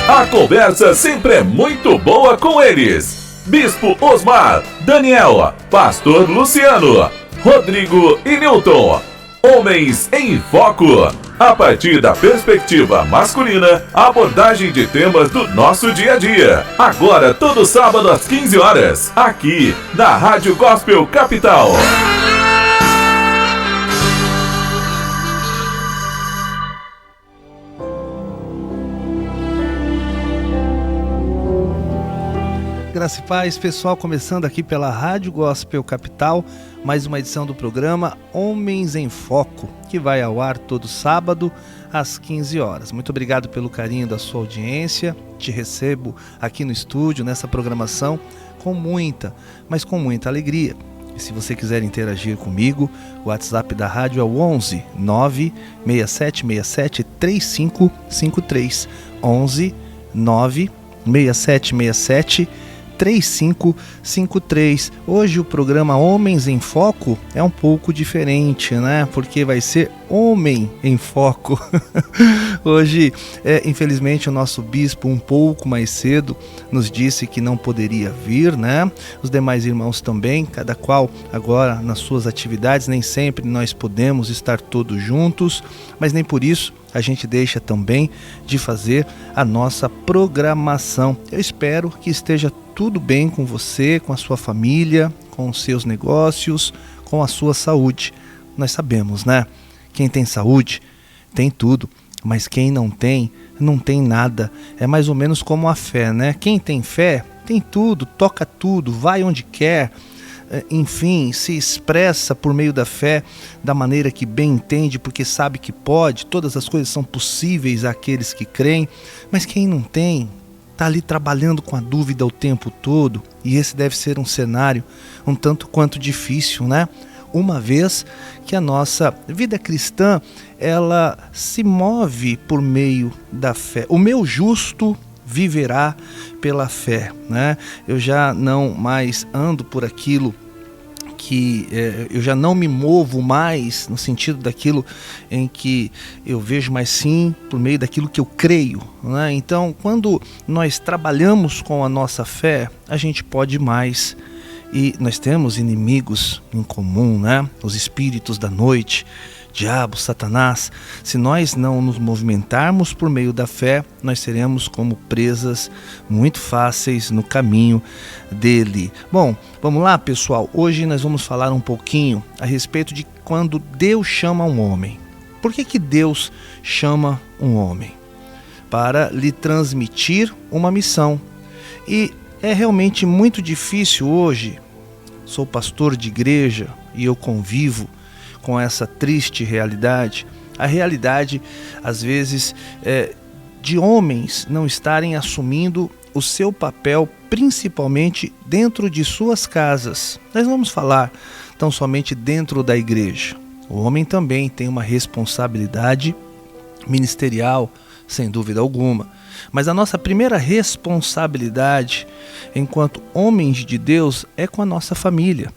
A conversa sempre é muito boa com eles. Bispo Osmar, Daniel, Pastor Luciano, Rodrigo e Newton. Homens em Foco. A partir da perspectiva masculina, a abordagem de temas do nosso dia a dia. Agora, todo sábado às 15 horas, aqui na Rádio Gospel Capital. Graça e paz, pessoal, começando aqui pela Rádio Gospel Capital, mais uma edição do programa Homens em Foco, que vai ao ar todo sábado às 15 horas. Muito obrigado pelo carinho da sua audiência. Te recebo aqui no estúdio, nessa programação, com muita, mas com muita alegria. E se você quiser interagir comigo, o WhatsApp da rádio é o 11 96767 3553. 11 96767 3553. Hoje o programa Homens em Foco é um pouco diferente, né? Porque vai ser Homem em Foco. Hoje, infelizmente, o nosso bispo um pouco mais cedo nos disse que não poderia vir, né? Os demais irmãos também, cada qual agora nas suas atividades, nem sempre nós podemos estar todos juntos, mas nem por isso a gente deixa também de fazer a nossa programação. Eu espero que esteja tudo bem com você, com a sua família, com os seus negócios, com a sua saúde. Nós sabemos, né? Quem tem saúde tem tudo, mas quem não tem nada. É mais ou menos como a fé, né? Quem tem fé tem tudo, toca tudo, vai onde quer. Enfim, se expressa por meio da fé da maneira que bem entende, porque sabe que pode, todas as coisas são possíveis àqueles que creem, mas quem não tem, está ali trabalhando com a dúvida o tempo todo, e esse deve ser um cenário um tanto quanto difícil, né? Uma vez que a nossa vida cristã, ela se move por meio da fé. O meu justo viverá pela fé, né? Eu já não mais ando por aquilo que eu já não me movo mais no sentido daquilo em que eu vejo, mas sim por meio daquilo que eu creio, né? Então, quando nós trabalhamos com a nossa fé, a gente pode mais. E nós temos inimigos em comum, né? Os espíritos da noite, diabo, Satanás. Se nós não nos movimentarmos por meio da fé, nós seremos como presas muito fáceis no caminho dele. Bom, vamos lá, pessoal. Hoje nós vamos falar um pouquinho a respeito de quando Deus chama um homem. Por que Deus chama um homem? Para lhe transmitir uma missão. E é realmente muito difícil hoje. Sou pastor de igreja e eu convivo com essa triste realidade. A realidade, às vezes, de homens não estarem assumindo o seu papel, principalmente dentro de suas casas. Nós vamos falar tão somente dentro da igreja. O homem também tem uma responsabilidade ministerial, sem dúvida alguma. Mas a nossa primeira responsabilidade, enquanto homens de Deus, é com a nossa família.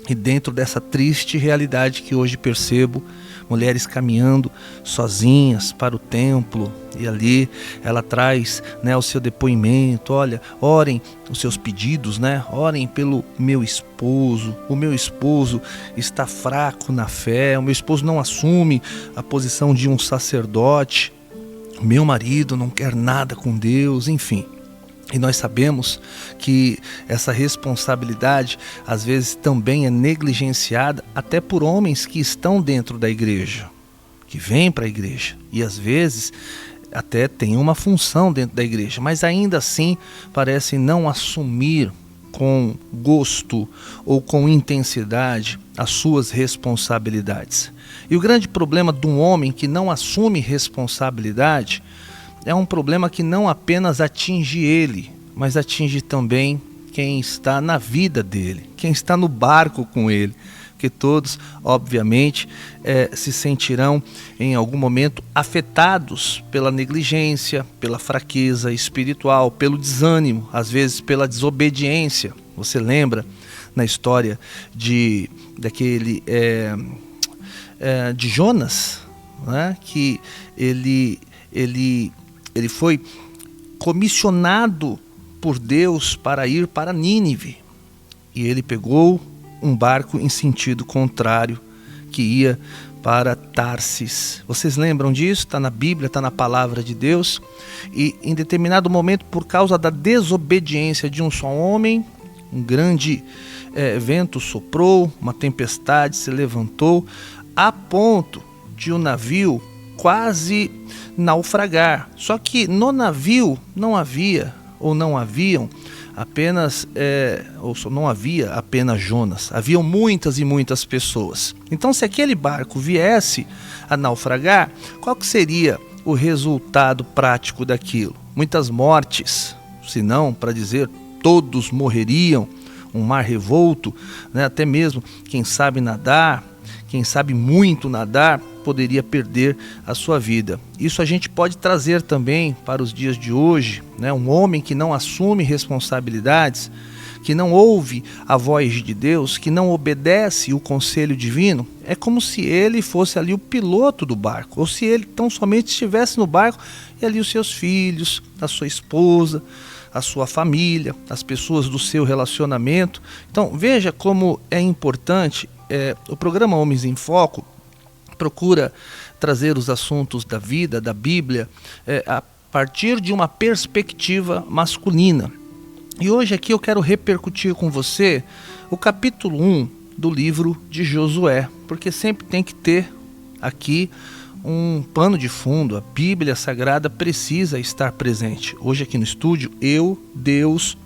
E dentro dessa triste realidade que hoje percebo, mulheres caminhando sozinhas para o templo, e ali ela traz, né, o seu depoimento. Olha, orem os seus pedidos, né? Orem pelo meu esposo. O meu esposo está fraco na fé, o meu esposo não assume a posição de um sacerdote. Meu marido não quer nada com Deus, enfim. E nós sabemos que essa responsabilidade às vezes também é negligenciada até por homens que estão dentro da igreja, que vêm para a igreja e às vezes até têm uma função dentro da igreja, mas ainda assim parecem não assumir com gosto ou com intensidade as suas responsabilidades. E o grande problema de um homem que não assume responsabilidade é um problema que não apenas atinge ele, mas atinge também quem está na vida dele, quem está no barco com ele. Porque todos, obviamente, se sentirão em algum momento afetados pela negligência, pela fraqueza espiritual, pelo desânimo, às vezes pela desobediência. Você lembra na história de Jonas, né? Que ele foi comissionado por Deus para ir para Nínive. E ele pegou um barco em sentido contrário, que ia para Tarsis. Vocês lembram disso? Está na Bíblia, está na palavra de Deus. E em determinado momento, por causa da desobediência de um só homem, um grande vento soprou, uma tempestade se levantou, a ponto de o navio quase naufragar. Só que no navio não havia apenas Jonas, haviam muitas e muitas pessoas. Então, se aquele barco viesse a naufragar, qual que seria o resultado prático daquilo? Muitas mortes, se não para dizer todos morreriam, um mar revolto, né? Até mesmo quem sabe nadar, quem sabe muito nadar, poderia perder a sua vida. Isso a gente pode trazer também para os dias de hoje, né? Um homem que não assume responsabilidades, que não ouve a voz de Deus, que não obedece o conselho divino, é como se ele fosse ali o piloto do barco, ou se ele tão somente estivesse no barco e ali os seus filhos, a sua esposa, a sua família, as pessoas do seu relacionamento. Então veja como é importante, o programa Homens em Foco procura trazer os assuntos da vida, da Bíblia, a partir de uma perspectiva masculina. E hoje aqui eu quero repercutir com você o capítulo 1 do livro de Josué, porque sempre tem que ter aqui um pano de fundo. A Bíblia Sagrada precisa estar presente. Hoje aqui no estúdio, eu, Deus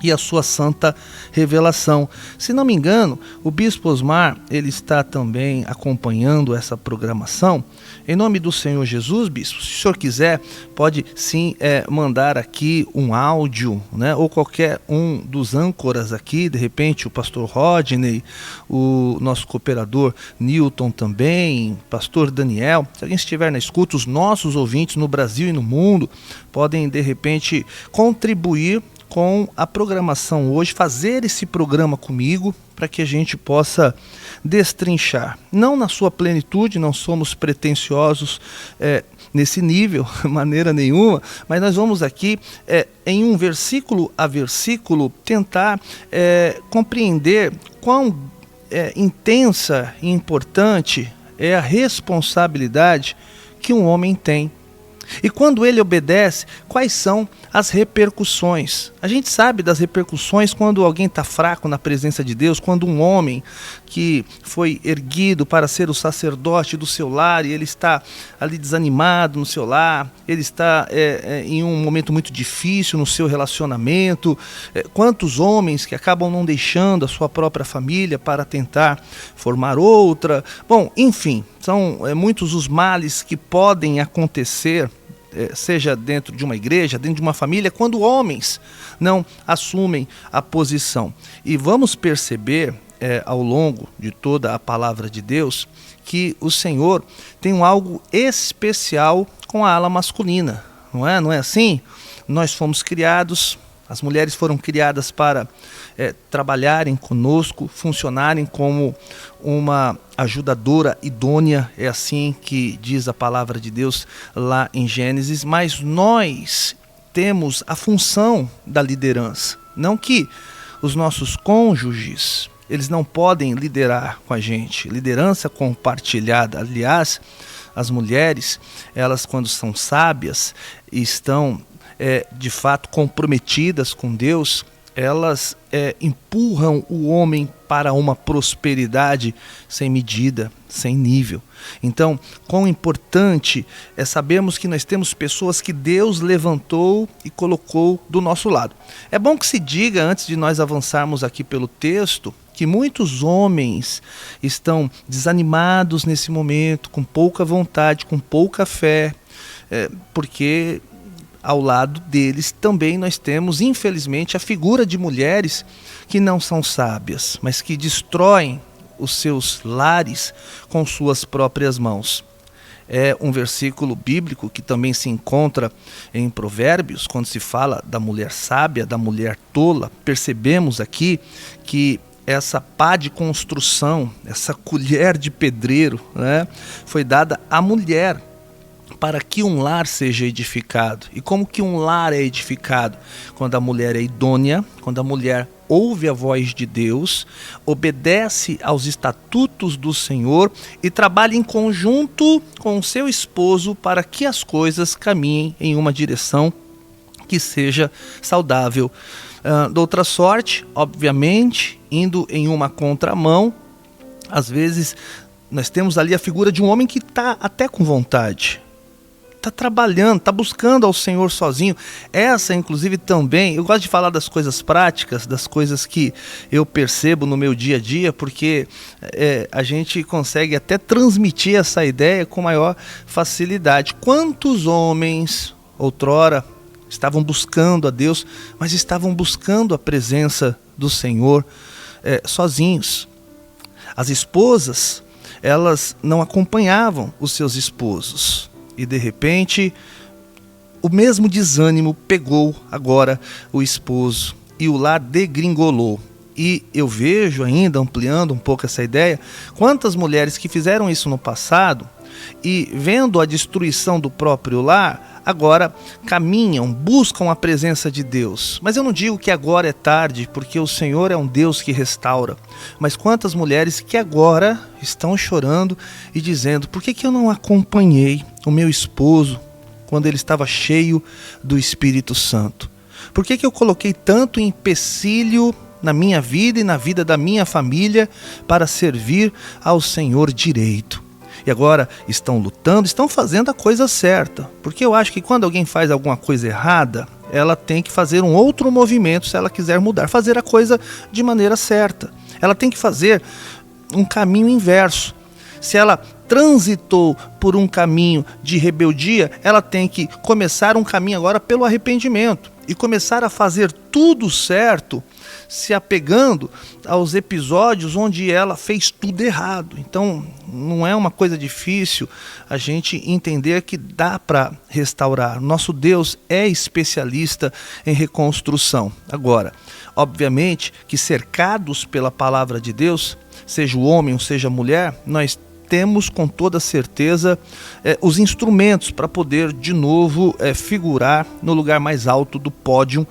e a sua santa revelação. Se não me engano, o Bispo Osmar, ele está também acompanhando essa programação. Em nome do Senhor Jesus, Bispo, se o senhor quiser, pode sim mandar aqui um áudio, né? Ou qualquer um dos âncoras aqui, de repente o pastor Rodney, o nosso cooperador Newton também, pastor Daniel. Se alguém estiver na escuta, os nossos ouvintes no Brasil e no mundo podem de repente contribuir com a programação hoje, fazer esse programa comigo, para que a gente possa destrinchar. Não na sua plenitude, não somos pretensiosos nesse nível, maneira nenhuma, mas nós vamos aqui, em um versículo a versículo, tentar compreender quão intensa e importante é a responsabilidade que um homem tem. E quando ele obedece, quais são as repercussões? A gente sabe das repercussões quando alguém está fraco na presença de Deus, quando um homem que foi erguido para ser o sacerdote do seu lar e ele está ali desanimado no seu lar, ele está em um momento muito difícil no seu relacionamento. Quantos homens que acabam não deixando a sua própria família para tentar formar outra? Bom, enfim, são muitos os males que podem acontecer, seja dentro de uma igreja, dentro de uma família, quando homens não assumem a posição. E vamos perceber ao longo de toda a palavra de Deus que o Senhor tem algo especial com a ala masculina, não é? Não é assim? Nós fomos criados, as mulheres foram criadas para trabalharem conosco, funcionarem como uma ajudadora idônea, é assim que diz a palavra de Deus lá em Gênesis, mas nós temos a função da liderança. Não que os nossos cônjuges, eles não podem liderar com a gente, liderança compartilhada. Aliás, as mulheres, elas quando são sábias e estão de fato comprometidas com Deus, elas empurram o homem para uma prosperidade sem medida, sem nível. Então, quão importante é sabermos que nós temos pessoas que Deus levantou e colocou do nosso lado. É bom que se diga, antes de nós avançarmos aqui pelo texto, que muitos homens estão desanimados nesse momento, com pouca vontade, com pouca fé, porque ao lado deles também nós temos, infelizmente, a figura de mulheres que não são sábias, mas que destroem os seus lares com suas próprias mãos. É um versículo bíblico que também se encontra em Provérbios, quando se fala da mulher sábia, da mulher tola. Percebemos aqui que essa pá de construção, essa colher de pedreiro, né, foi dada à mulher, para que um lar seja edificado. E como que um lar é edificado? Quando a mulher é idônea, quando a mulher ouve a voz de Deus, obedece aos estatutos do Senhor e trabalha em conjunto com o seu esposo para que as coisas caminhem em uma direção que seja saudável. De outra sorte, obviamente, indo em uma contramão, às vezes nós temos ali a figura de um homem que está até com vontade, está trabalhando, está buscando ao Senhor sozinho. Essa, inclusive, também, eu gosto de falar das coisas práticas, das coisas que eu percebo no meu dia a dia, porque a gente consegue até transmitir essa ideia com maior facilidade. Quantos homens, outrora, estavam buscando a Deus, mas estavam buscando a presença do Senhor sozinhos. As esposas, elas não acompanhavam os seus esposos. E de repente, o mesmo desânimo pegou agora o esposo e o lar degringolou. E eu vejo ainda, ampliando um pouco essa ideia, quantas mulheres que fizeram isso no passado e vendo a destruição do próprio lar, agora caminham, buscam a presença de Deus. Mas eu não digo que agora é tarde, porque o Senhor é um Deus que restaura. Mas quantas mulheres que agora estão chorando e dizendo: por que eu não acompanhei o meu esposo quando ele estava cheio do Espírito Santo? Por que eu coloquei tanto empecilho na minha vida e na vida da minha família para servir ao Senhor direito? E agora estão lutando, estão fazendo a coisa certa. Porque eu acho que quando alguém faz alguma coisa errada, ela tem que fazer um outro movimento se ela quiser mudar, fazer a coisa de maneira certa. Ela tem que fazer um caminho inverso. Se ela transitou por um caminho de rebeldia, ela tem que começar um caminho agora pelo arrependimento e começar a fazer tudo certo, se apegando aos episódios onde ela fez tudo errado. Então, não é uma coisa difícil a gente entender que dá para restaurar. Nosso Deus é especialista em reconstrução. Agora, obviamente que cercados pela palavra de Deus, seja o homem ou seja a mulher, nós temos com toda certeza os instrumentos para poder de novo figurar no lugar mais alto do pódio,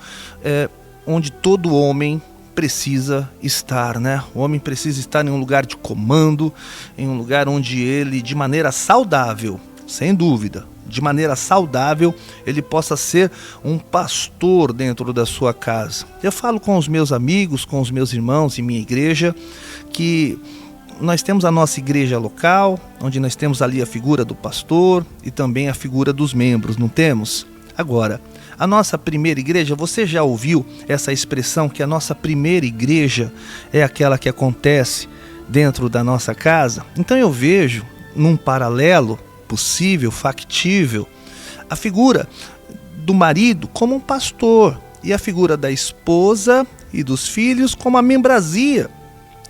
onde todo homem precisa estar, né? O homem precisa estar em um lugar de comando, em um lugar onde ele, de maneira saudável, sem dúvida, de maneira saudável, ele possa ser um pastor dentro da sua casa. Eu falo com os meus amigos, com os meus irmãos em minha igreja, que nós temos a nossa igreja local, onde nós temos ali a figura do pastor e também a figura dos membros, não temos? Agora, a nossa primeira igreja, você já ouviu essa expressão que a nossa primeira igreja é aquela que acontece dentro da nossa casa? Então eu vejo, num paralelo possível, factível, a figura do marido como um pastor e a figura da esposa e dos filhos como a membrazia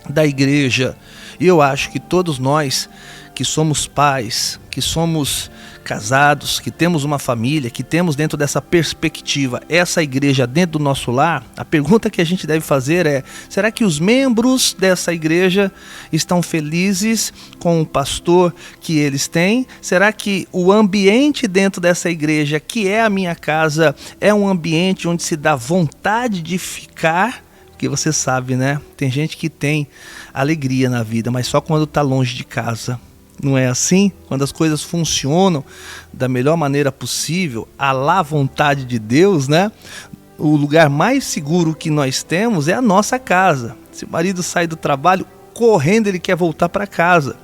da igreja. E eu acho que todos nós que somos pais, que somos casados, que temos uma família, que temos dentro dessa perspectiva essa igreja dentro do nosso lar, a pergunta que a gente deve fazer é: será que os membros dessa igreja estão felizes com o pastor que eles têm? Será que o ambiente dentro dessa igreja, que é a minha casa, é um ambiente onde se dá vontade de ficar? Porque você sabe, né? Tem gente que tem alegria na vida, mas só quando está longe de casa. Não é assim? Quando as coisas funcionam da melhor maneira possível, à lá vontade de Deus, né? O lugar mais seguro que nós temos é a nossa casa. Se o marido sai do trabalho, correndo ele quer voltar para casa.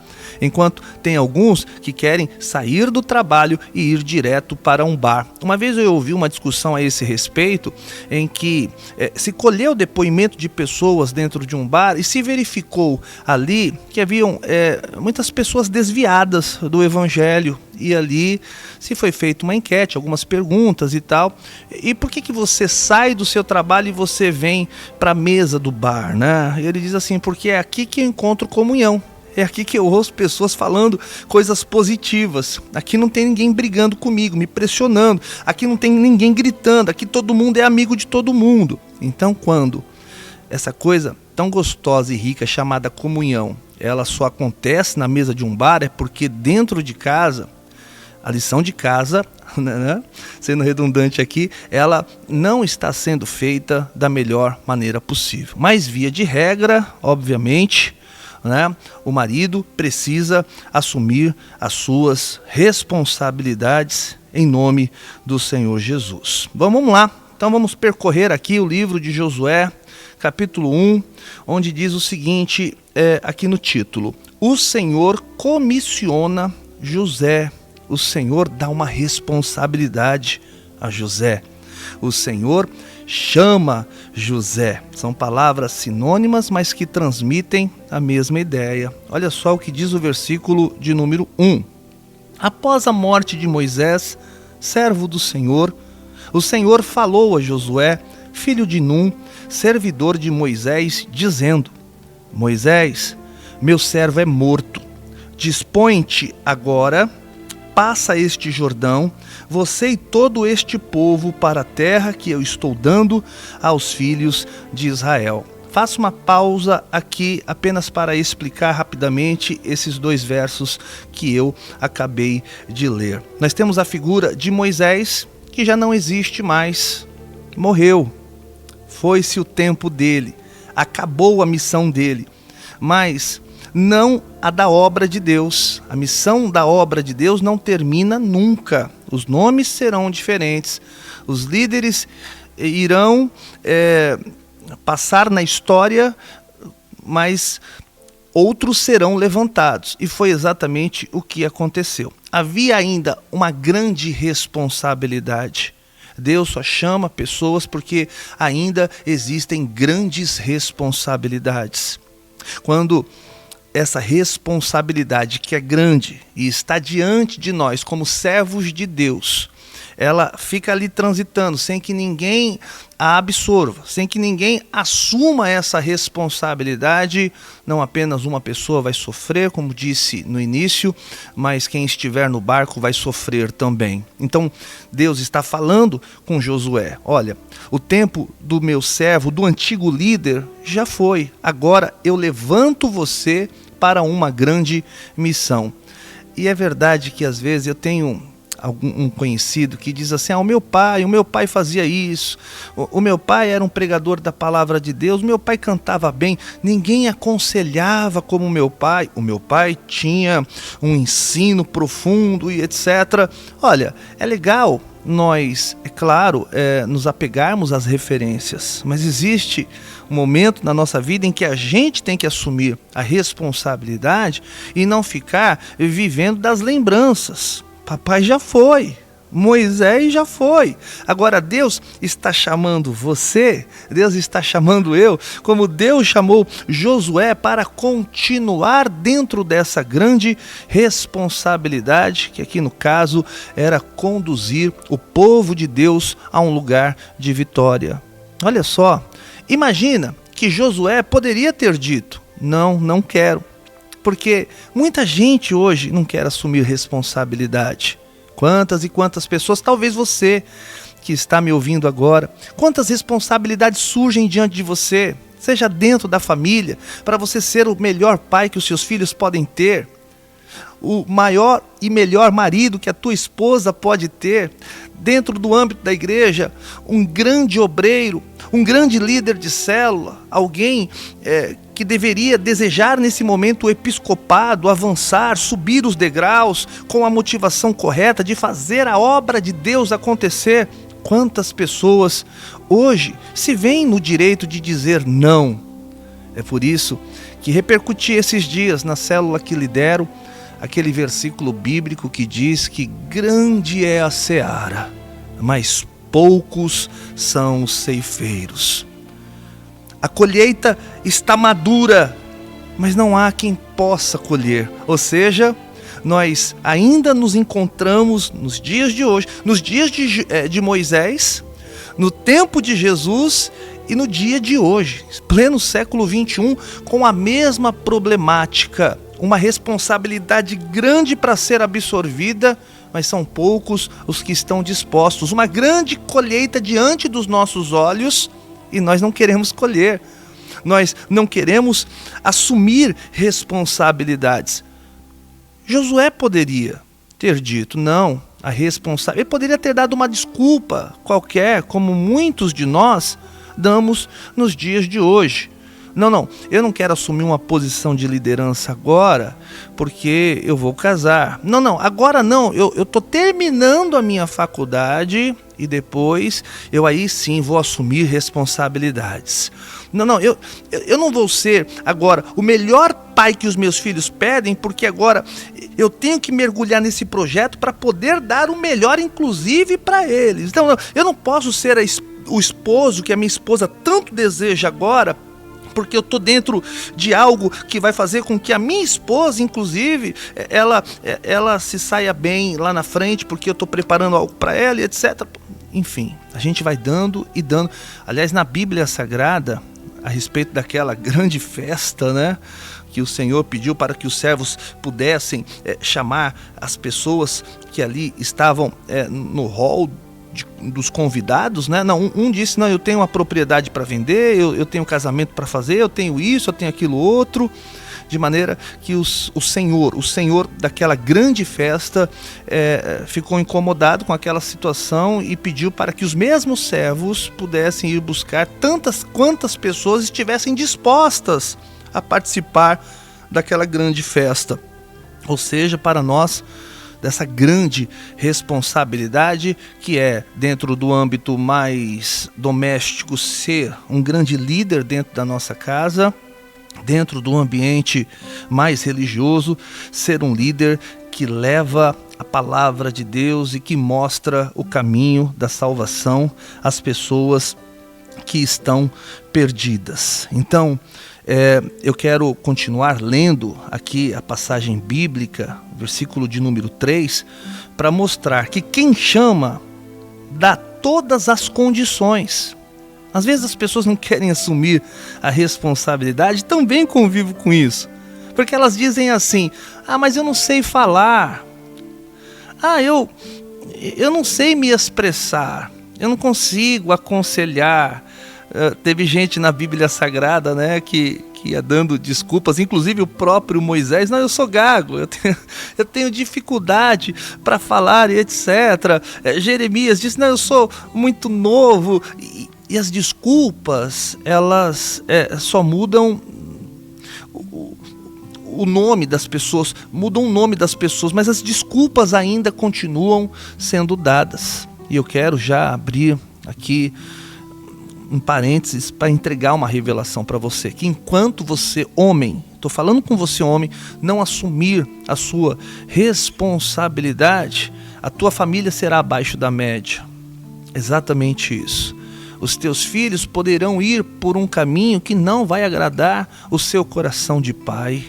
Enquanto tem alguns que querem sair do trabalho e ir direto para um bar. Uma vez eu ouvi uma discussão a esse respeito, em que se colheu depoimento de pessoas dentro de um bar e se verificou ali que haviam muitas pessoas desviadas do evangelho. E ali se foi feita uma enquete, algumas perguntas e tal. E por que você sai do seu trabalho e você vem para a mesa do bar, né? E ele diz assim: porque é aqui que eu encontro comunhão. É aqui que eu ouço pessoas falando coisas positivas. Aqui não tem ninguém brigando comigo, me pressionando. Aqui não tem ninguém gritando. Aqui todo mundo é amigo de todo mundo. Então, quando essa coisa tão gostosa e rica chamada comunhão, ela só acontece na mesa de um bar, é porque dentro de casa A lição de casa, né, sendo redundante aqui, ela não está sendo feita da melhor maneira possível. Mas, via de regra, obviamente, né, o marido precisa assumir as suas responsabilidades em nome do Senhor Jesus. Vamos lá, então vamos percorrer aqui o livro de Josué, capítulo 1, onde diz o seguinte, aqui no título: o Senhor comissiona José. O Senhor dá uma responsabilidade a José. O Senhor chama José. São palavras sinônimas, mas que transmitem a mesma ideia. Olha só o que diz o versículo de número 1. Após a morte de Moisés, servo do Senhor, o Senhor falou a Josué, filho de Num, servidor de Moisés, dizendo: Moisés, meu servo é morto. Dispõe-te agora, passa este Jordão, você e todo este povo, para a terra que eu estou dando aos filhos de Israel. Faço uma pausa aqui apenas para explicar rapidamente esses 2 versos que eu acabei de ler. Nós temos a figura de Moisés, que já não existe mais, morreu, foi-se o tempo dele, acabou a missão dele, mas não a da obra de Deus. A missão da obra de Deus não termina nunca. Os nomes serão diferentes, os líderes irão passar na história, mas outros serão levantados. E foi exatamente o que aconteceu. Havia ainda uma grande responsabilidade. Deus só chama pessoas porque ainda existem grandes responsabilidades. Quando essa responsabilidade, que é grande e está diante de nós como servos de Deus, ela fica ali transitando sem que ninguém a absorva, sem que ninguém assuma essa responsabilidade, não apenas uma pessoa vai sofrer, como disse no início, mas quem estiver no barco vai sofrer também. Então Deus está falando com Josué: olha, o tempo do meu servo, do antigo líder, já foi. Agora eu levanto você para uma grande missão. E é verdade que às vezes eu tenho um conhecido que diz assim: o meu pai fazia isso, o meu pai era um pregador da palavra de Deus, o meu pai cantava bem, ninguém aconselhava como o meu pai tinha um ensino profundo e etc. Olha, é legal nós, é claro, nos apegarmos às referências, mas existe um momento na nossa vida em que a gente tem que assumir a responsabilidade e não ficar vivendo das lembranças. Papai já foi, Moisés já foi. Agora Deus está chamando você, Deus está chamando eu, como Deus chamou Josué para continuar dentro dessa grande responsabilidade, que aqui no caso era conduzir o povo de Deus a um lugar de vitória. Olha só, imagina que Josué poderia ter dito: não quero. Porque muita gente hoje não quer assumir responsabilidade. Quantas e quantas pessoas, talvez você que está me ouvindo agora, quantas responsabilidades surgem diante de você, seja dentro da família, para você ser o melhor pai que os seus filhos podem ter, o maior e melhor marido que a tua esposa pode ter, dentro do âmbito da igreja, um grande obreiro, um grande líder de célula, alguém que deveria desejar nesse momento o episcopado, avançar, subir os degraus com a motivação correta de fazer a obra de Deus acontecer. Quantas pessoas hoje se veem no direito de dizer não? É por isso que repercuti esses dias na célula que lidero aquele versículo bíblico que diz que grande é a seara, mas poucos são os ceifeiros. A colheita está madura, mas não há quem possa colher. Ou seja, nós ainda nos encontramos nos dias de hoje, nos dias de Moisés, no tempo de Jesus e no dia de hoje, pleno século 21, com a mesma problemática. Uma responsabilidade grande para ser absorvida, mas são poucos os que estão dispostos. Uma grande colheita diante dos nossos olhos e nós não queremos colher. Nós não queremos assumir responsabilidades. Josué poderia ter dito, não, a responsabilidade. Ele poderia ter dado uma desculpa qualquer, como muitos de nós damos nos dias de hoje. Não, eu não quero assumir uma posição de liderança agora, porque eu vou casar. Não, agora não, eu estou terminando a minha faculdade e depois eu aí sim vou assumir responsabilidades. Eu não vou ser agora o melhor pai que os meus filhos pedem, porque agora eu tenho que mergulhar nesse projeto para poder dar o melhor, inclusive para eles. Então, eu não posso ser o esposo que a minha esposa tanto deseja agora, porque eu estou dentro de algo que vai fazer com que a minha esposa, inclusive, ela se saia bem lá na frente, porque eu estou preparando algo para ela e etc. Enfim, a gente vai dando e dando. Aliás, na Bíblia Sagrada, a respeito daquela grande festa, né, que o Senhor pediu para que os servos pudessem chamar as pessoas que ali estavam no hall dos convidados, né? Não, um disse, não, eu tenho uma propriedade para vender, eu tenho um casamento para fazer, eu tenho isso, eu tenho aquilo outro, de maneira que o Senhor daquela grande festa ficou incomodado com aquela situação e pediu para que os mesmos servos pudessem ir buscar tantas quantas pessoas estivessem dispostas a participar daquela grande festa. Ou seja, para nós, dessa grande responsabilidade que é, dentro do âmbito mais doméstico, ser um grande líder dentro da nossa casa, dentro do ambiente mais religioso, ser um líder que leva a palavra de Deus e que mostra o caminho da salvação às pessoas que estão perdidas. Então, eu quero continuar lendo aqui a passagem bíblica, versículo de número 3, para mostrar que quem chama dá todas as condições. Às vezes as pessoas não querem assumir a responsabilidade, também convivo com isso, porque elas dizem assim, mas eu não sei falar, eu não sei me expressar, eu não consigo aconselhar. Teve gente na Bíblia Sagrada, né, que ia dando desculpas, inclusive o próprio Moisés, não, eu sou gago, eu tenho dificuldade para falar e etc. Jeremias disse, não, eu sou muito novo, e as desculpas, elas só mudam o nome das pessoas, mudam o nome das pessoas, mas as desculpas ainda continuam sendo dadas. E eu quero já abrir aqui um parênteses para entregar uma revelação para você, que enquanto você, homem, estou falando com você, homem, não assumir a sua responsabilidade, a tua família será abaixo da média. Exatamente isso. Os teus filhos poderão ir por um caminho que não vai agradar o seu coração de pai.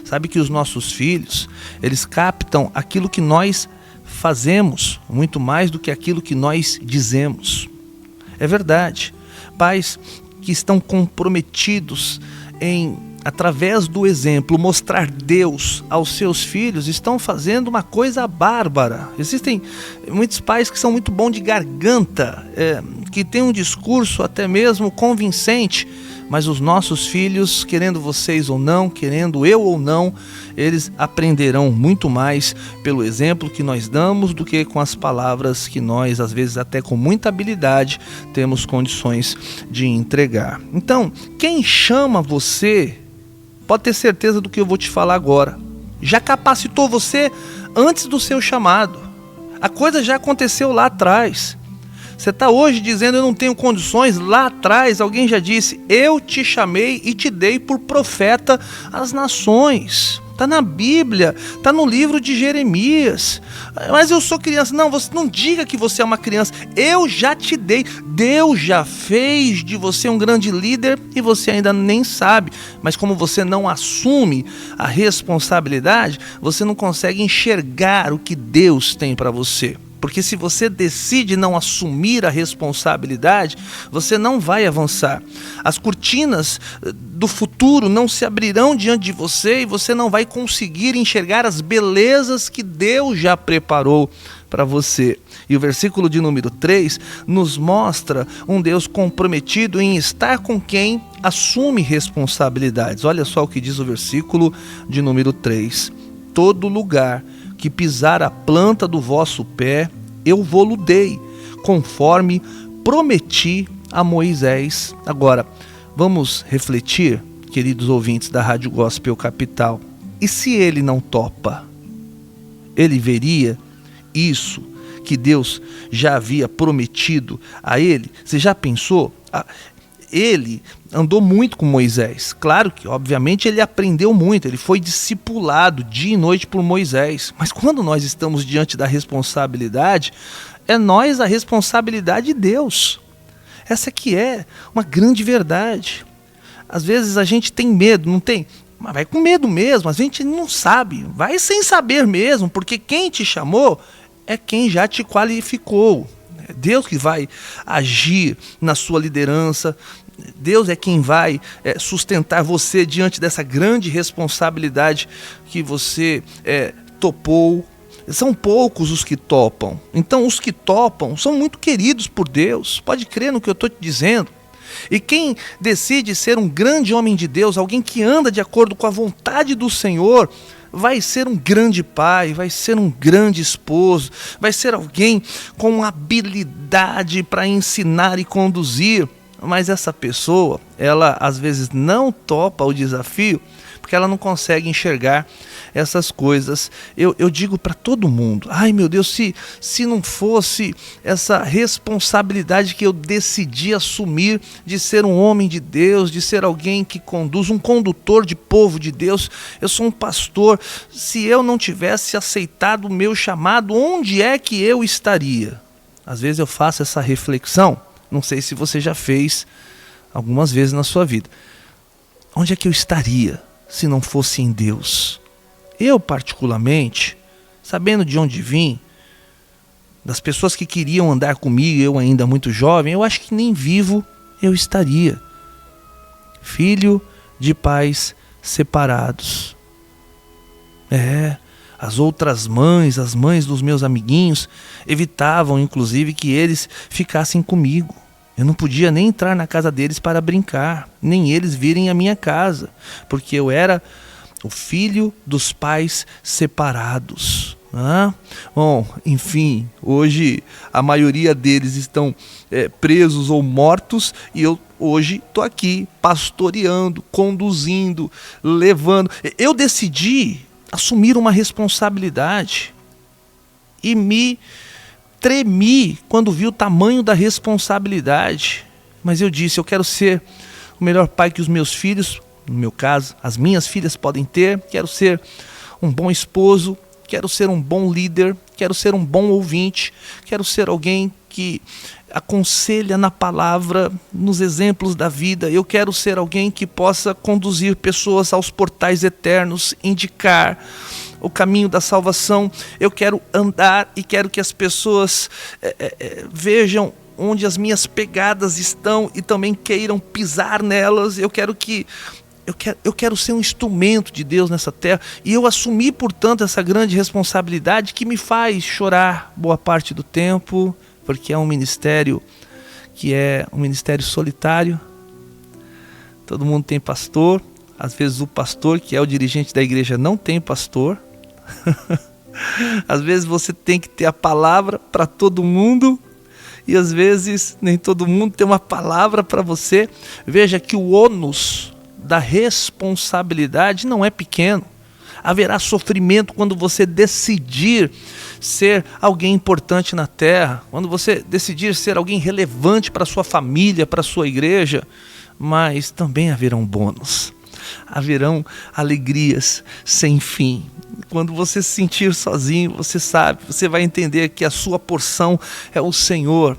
Sabe que os nossos filhos, eles captam aquilo que nós fazemos, muito mais do que aquilo que nós dizemos. É verdade. Pais que estão comprometidos em, através do exemplo, mostrar Deus aos seus filhos, estão fazendo uma coisa bárbara. Existem muitos pais que são muito bons de garganta, que têm um discurso até mesmo convincente, mas os nossos filhos, querendo vocês ou não, querendo eu ou não, eles aprenderão muito mais pelo exemplo que nós damos do que com as palavras que nós, às vezes até com muita habilidade, temos condições de entregar. Então, quem chama você, pode ter certeza do que eu vou te falar agora, já capacitou você antes do seu chamado. A coisa já aconteceu lá atrás. Você está hoje dizendo, eu não tenho condições, lá atrás alguém já disse, eu te chamei e te dei por profeta às nações. Está na Bíblia, está no livro de Jeremias. Mas eu sou criança. Não, você não diga que você é uma criança. Eu já te dei. Deus já fez de você um grande líder e você ainda nem sabe. Mas como você não assume a responsabilidade, você não consegue enxergar o que Deus tem para você. Porque se você decide não assumir a responsabilidade, você não vai avançar. As cortinas do futuro não se abrirão diante de você e você não vai conseguir enxergar as belezas que Deus já preparou para você. E o versículo de número 3 nos mostra um Deus comprometido em estar com quem assume responsabilidades. Olha só o que diz o versículo de número 3. Todo lugar que pisar a planta do vosso pé, eu vô-lo dei, conforme prometi a Moisés. Agora, vamos refletir, queridos ouvintes da Rádio Gospel Capital. E se ele não topa? Ele veria isso que Deus já havia prometido a ele? Você já pensou? Ele andou muito com Moisés. Claro que, obviamente, ele aprendeu muito. Ele foi discipulado dia e noite por Moisés. Mas quando nós estamos diante da responsabilidade, é nós a responsabilidade de Deus. Essa que é uma grande verdade. Às vezes a gente tem medo, não tem? Mas vai com medo mesmo, a gente não sabe. Vai sem saber mesmo, porque quem te chamou é quem já te qualificou. É Deus que vai agir na sua liderança. Deus é quem vai sustentar você diante dessa grande responsabilidade que você topou. São poucos os que topam. Então os que topam são muito queridos por Deus. Pode crer no que eu estou te dizendo. E quem decide ser um grande homem de Deus, alguém que anda de acordo com a vontade do Senhor, vai ser um grande pai, vai ser um grande esposo, vai ser alguém com habilidade para ensinar e conduzir. Mas essa pessoa, ela às vezes não topa o desafio, porque ela não consegue enxergar essas coisas. Eu digo para todo mundo, ai meu Deus, se não fosse essa responsabilidade que eu decidi assumir de ser um homem de Deus, de ser alguém que conduz, um condutor de povo de Deus, eu sou um pastor, se eu não tivesse aceitado o meu chamado, onde é que eu estaria? Às vezes eu faço essa reflexão, não sei se você já fez algumas vezes na sua vida. Onde é que eu estaria se não fosse em Deus? Eu particularmente, sabendo de onde vim, das pessoas que queriam andar comigo, eu ainda muito jovem, eu acho que nem vivo eu estaria. Filho de pais separados. As outras mães, as mães dos meus amiguinhos, evitavam inclusive que eles ficassem comigo. Eu não podia nem entrar na casa deles para brincar, nem eles virem à minha casa, porque eu era o filho dos pais separados. Bom, enfim, hoje a maioria deles estão presos ou mortos e eu hoje estou aqui pastoreando, conduzindo, levando. Eu decidi assumir uma responsabilidade e me tremi quando vi o tamanho da responsabilidade. Mas eu disse, eu quero ser o melhor pai que os meus filhos, no meu caso, as minhas filhas podem ter. Quero ser um bom esposo, quero ser um bom líder, quero ser um bom ouvinte, quero ser alguém que aconselha na palavra, nos exemplos da vida. Eu quero ser alguém que possa conduzir pessoas aos portais eternos, indicar o caminho da salvação. Eu quero andar e quero que as pessoas vejam onde as minhas pegadas estão e também queiram pisar nelas. Eu quero ser um instrumento de Deus nessa terra. E eu assumi, portanto, essa grande responsabilidade que me faz chorar boa parte do tempo, porque é um ministério que é um ministério solitário. Todo mundo tem pastor. Às vezes o pastor, que é o dirigente da igreja, não tem pastor. Às vezes você tem que ter a palavra para todo mundo e às vezes nem todo mundo tem uma palavra para você. Veja que o ônus da responsabilidade não é pequeno. Haverá sofrimento quando você decidir ser alguém importante na terra, quando você decidir ser alguém relevante para sua família, para sua igreja, mas também haverão bônus. Haverão alegrias sem fim. Quando você se sentir sozinho, você sabe, você vai entender que a sua porção é o Senhor.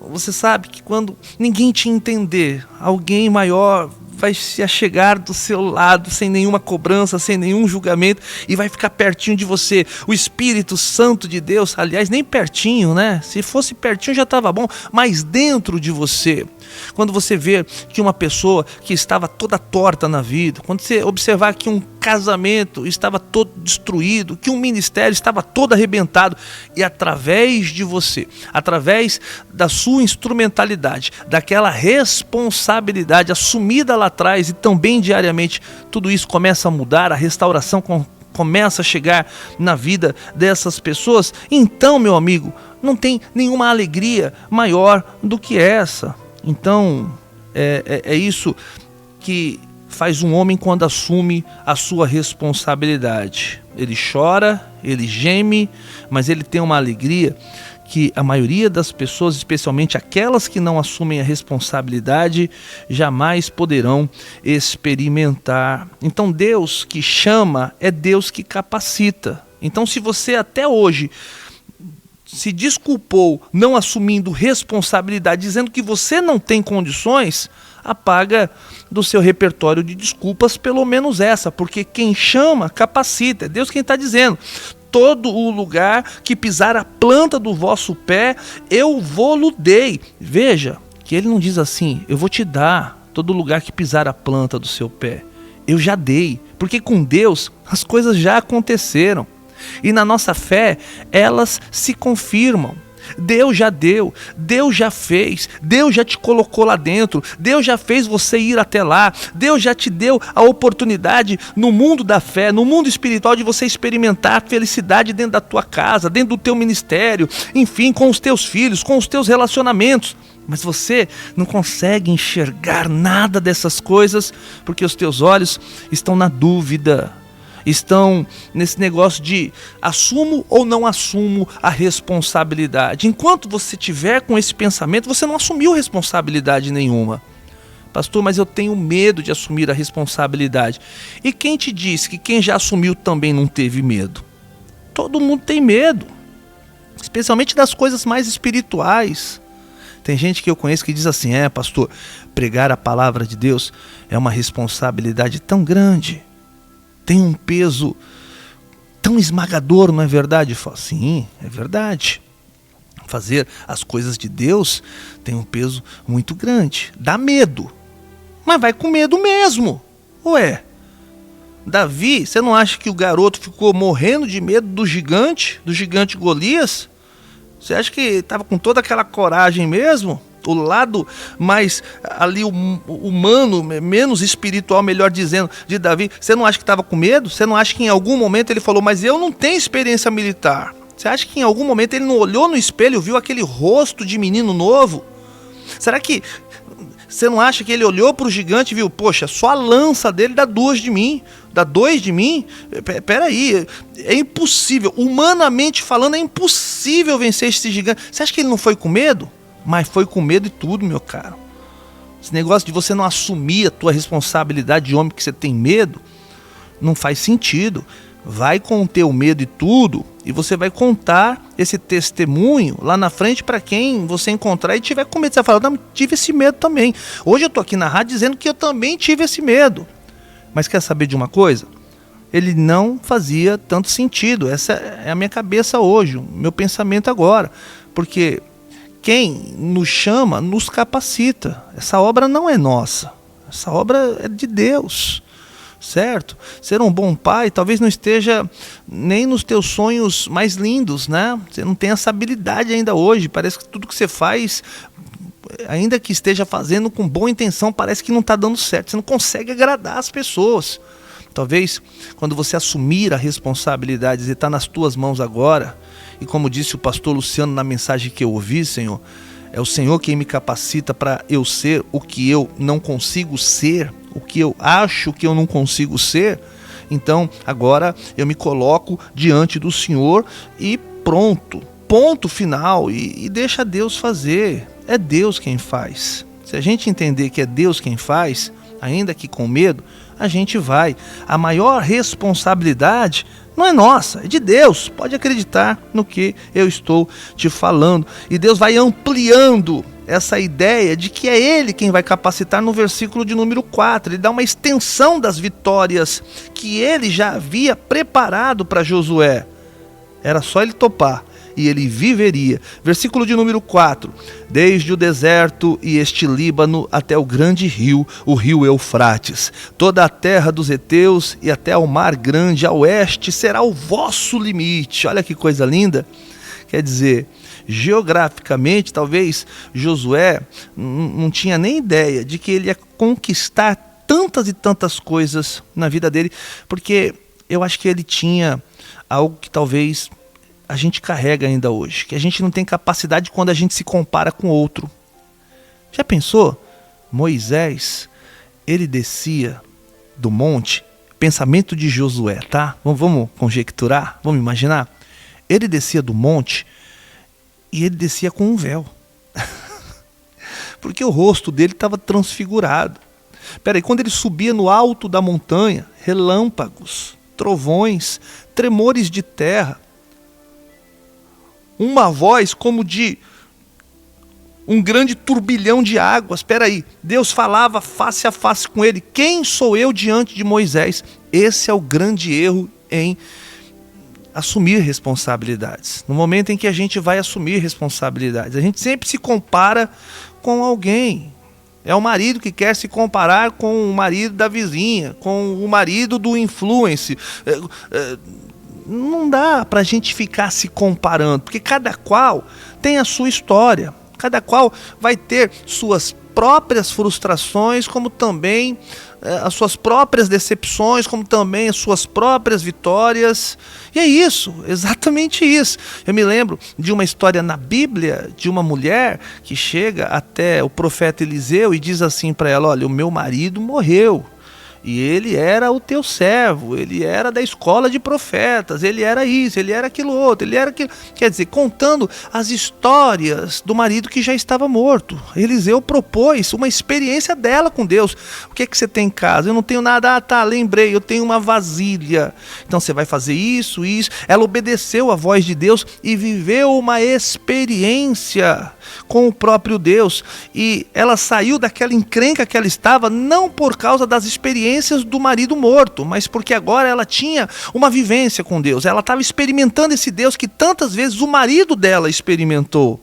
Você sabe que quando ninguém te entender, alguém maior vai se achegar do seu lado sem nenhuma cobrança, sem nenhum julgamento e vai ficar pertinho de você. O Espírito Santo de Deus, aliás, nem pertinho, né? Se fosse pertinho já estava bom, mas dentro de você. Quando você vê que uma pessoa que estava toda torta na vida, quando você observar que um casamento estava todo destruído, que um ministério estava todo arrebentado, e através de você, através da sua instrumentalidade, daquela responsabilidade assumida lá atrás e também diariamente, tudo isso começa a mudar, a restauração começa a chegar na vida dessas pessoas, então, meu amigo, não tem nenhuma alegria maior do que essa. Então, é isso que faz um homem quando assume a sua responsabilidade. Ele chora, ele geme, mas ele tem uma alegria que a maioria das pessoas, especialmente aquelas que não assumem a responsabilidade, jamais poderão experimentar. Então Deus que chama é Deus que capacita. Então se você até hoje se desculpou não assumindo responsabilidade, dizendo que você não tem condições, apaga do seu repertório de desculpas pelo menos essa, porque quem chama capacita, é Deus quem está dizendo. Todo o lugar que pisar a planta do vosso pé, eu vou-lo dei. Veja que ele não diz assim, eu vou te dar todo lugar que pisar a planta do seu pé. Eu já dei, porque com Deus as coisas já aconteceram. E na nossa fé, elas se confirmam. Deus já deu, Deus já fez, Deus já te colocou lá dentro, Deus já fez você ir até lá, Deus já te deu a oportunidade no mundo da fé, no mundo espiritual, de você experimentar a felicidade dentro da tua casa, dentro do teu ministério, enfim, com os teus filhos, com os teus relacionamentos. Mas você não consegue enxergar nada dessas coisas porque os teus olhos estão na dúvida. Estão nesse negócio de assumo ou não assumo a responsabilidade. Enquanto você tiver com esse pensamento, você não assumiu responsabilidade nenhuma. Pastor, mas eu tenho medo de assumir a responsabilidade. E quem te disse que quem já assumiu também não teve medo? Todo mundo tem medo, especialmente das coisas mais espirituais. Tem gente que eu conheço que diz assim, pastor, pregar a palavra de Deus é uma responsabilidade tão grande. Tem um peso tão esmagador, não é verdade? Eu falo, sim, é verdade. Fazer as coisas de Deus tem um peso muito grande. Dá medo, mas vai com medo mesmo. Ué, Davi, você não acha que o garoto ficou morrendo de medo do gigante Golias? Você acha que estava com toda aquela coragem mesmo? O lado mais ali humano, menos espiritual, melhor dizendo, de Davi, você não acha que estava com medo? Você não acha que em algum momento ele falou, mas eu não tenho experiência militar? Você acha que em algum momento ele não olhou no espelho, viu aquele rosto de menino novo? Será que você não acha que ele olhou para o gigante e viu, poxa, só a lança dele dá 2 de mim, dá 2 de mim? Peraí, é impossível, humanamente falando, é impossível vencer esse gigante. Você acha que ele não foi com medo? Mas foi com medo e tudo, meu caro. Esse negócio de você não assumir a tua responsabilidade de homem que você tem medo, não faz sentido. Vai com o teu medo e tudo, e você vai contar esse testemunho lá na frente para quem você encontrar e tiver com medo. Você vai falar, não, tive esse medo também. Hoje eu tô aqui na rádio dizendo que eu também tive esse medo. Mas quer saber de uma coisa? Ele não fazia tanto sentido. Essa é a minha cabeça hoje, o meu pensamento agora. Porque quem nos chama, nos capacita. Essa obra não é nossa. Essa obra é de Deus. Certo? Ser um bom pai talvez não esteja nem nos teus sonhos mais lindos, né? Você não tem essa habilidade ainda hoje. Parece que tudo que você faz, ainda que esteja fazendo com boa intenção, parece que não está dando certo. Você não consegue agradar as pessoas. Talvez quando você assumir a responsabilidade e está nas tuas mãos agora, e como disse o pastor Luciano na mensagem que eu ouvi, Senhor, é o Senhor quem me capacita para eu ser o que eu não consigo ser, o que eu acho que eu não consigo ser. Então agora eu me coloco diante do Senhor e pronto, ponto final, e deixa Deus fazer. É Deus quem faz. Se a gente entender que é Deus quem faz, ainda que com medo, a gente vai. A maior responsabilidade não é nossa, é de Deus. Pode acreditar no que eu estou te falando. E Deus vai ampliando essa ideia de que é Ele quem vai capacitar no versículo de número 4. Ele dá uma extensão das vitórias que Ele já havia preparado para Josué. Era só ele topar e ele viveria. Versículo de número 4. Desde o deserto e este Líbano até o grande rio, o rio Eufrates. Toda a terra dos heteus e até ao mar grande a oeste será o vosso limite. Olha que coisa linda. Quer dizer, geograficamente, talvez Josué não tinha nem ideia de que ele ia conquistar tantas e tantas coisas na vida dele, porque eu acho que ele tinha algo que talvez a gente carrega ainda hoje, que a gente não tem capacidade quando a gente se compara com outro. Já pensou? Moisés, ele descia do monte, pensamento de Josué, tá? Vamos conjecturar, vamos imaginar? Ele descia do monte e ele descia com um véu. Porque o rosto dele estava transfigurado. Peraí, quando ele subia no alto da montanha, relâmpagos, trovões, tremores de terra, uma voz como de um grande turbilhão de águas. Peraí, Deus falava face a face com ele. Quem sou eu diante de Moisés? Esse é o grande erro em assumir responsabilidades. No momento em que a gente vai assumir responsabilidades, a gente sempre se compara com alguém. É o marido que quer se comparar com o marido da vizinha, com o marido do influencer. Não dá para a gente ficar se comparando, porque cada qual tem a sua história. Cada qual vai ter suas próprias frustrações, como também as suas próprias decepções, como também as suas próprias vitórias. E é isso, exatamente isso. Eu me lembro de uma história na Bíblia de uma mulher que chega até o profeta Eliseu e diz assim para ela: olha, o meu marido morreu. E ele era o teu servo, ele era da escola de profetas, ele era isso, ele era aquilo outro, ele era aquilo. Quer dizer, contando as histórias do marido que já estava morto. Eliseu propôs uma experiência dela com Deus. O que é que você tem em casa? Eu não tenho nada. Ah, tá, lembrei, eu tenho uma vasilha. Então você vai fazer isso, isso. Ela obedeceu à voz de Deus e viveu uma experiência com o próprio Deus. E ela saiu daquela encrenca que ela estava, não por causa das experiências do marido morto, mas porque agora ela tinha uma vivência com Deus. Ela estava experimentando esse Deus que tantas vezes o marido dela experimentou.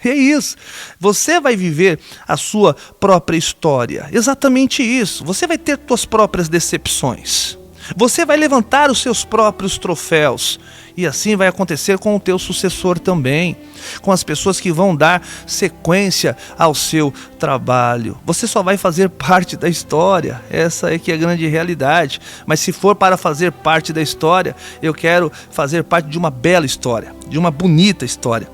É isso. Você vai viver a sua própria história. Exatamente isso. Você vai ter suas próprias decepções. Você vai levantar os seus próprios troféus. E assim vai acontecer com o teu sucessor também, com as pessoas que vão dar sequência ao seu trabalho. Você só vai fazer parte da história, essa é que é a grande realidade. Mas se for para fazer parte da história, eu quero fazer parte de uma bela história, de uma bonita história.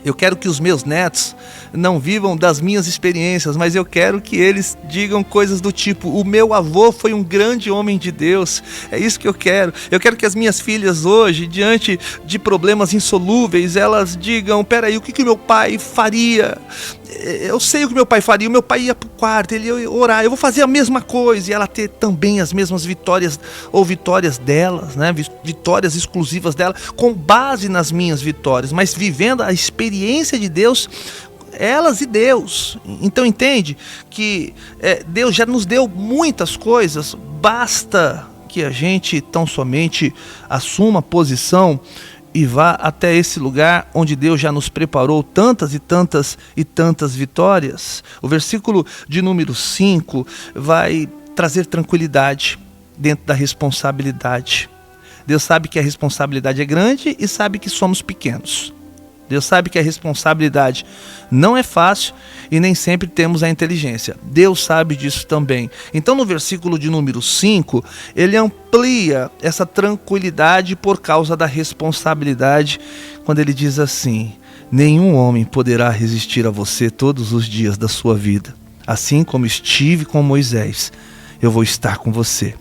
Eu quero que os meus netos não vivam das minhas experiências, mas eu quero que eles digam coisas do tipo: o meu avô foi um grande homem de Deus. É isso que eu quero. Eu quero que as minhas filhas hoje, diante de problemas insolúveis, elas digam: peraí, o que meu pai faria? Eu sei o que meu pai faria. O meu pai ia para o quarto, ele ia orar, eu vou fazer a mesma coisa. E ela ter também as mesmas vitórias, ou vitórias delas, né? Vitórias exclusivas dela, com base nas minhas vitórias, mas vivendo a experiência de Deus, elas e Deus. Então entende que Deus já nos deu muitas coisas, basta que a gente tão somente assuma posição e vá até esse lugar onde Deus já nos preparou tantas e tantas e tantas vitórias. O versículo de número 5 vai trazer tranquilidade dentro da responsabilidade. Deus sabe que a responsabilidade é grande e sabe que somos pequenos. Deus sabe que a responsabilidade não é fácil e nem sempre temos a inteligência. Deus sabe disso também. Então no versículo de número 5, ele amplia essa tranquilidade por causa da responsabilidade, quando ele diz assim: nenhum homem poderá resistir a você todos os dias da sua vida. Assim como estive com Moisés, eu vou estar com você.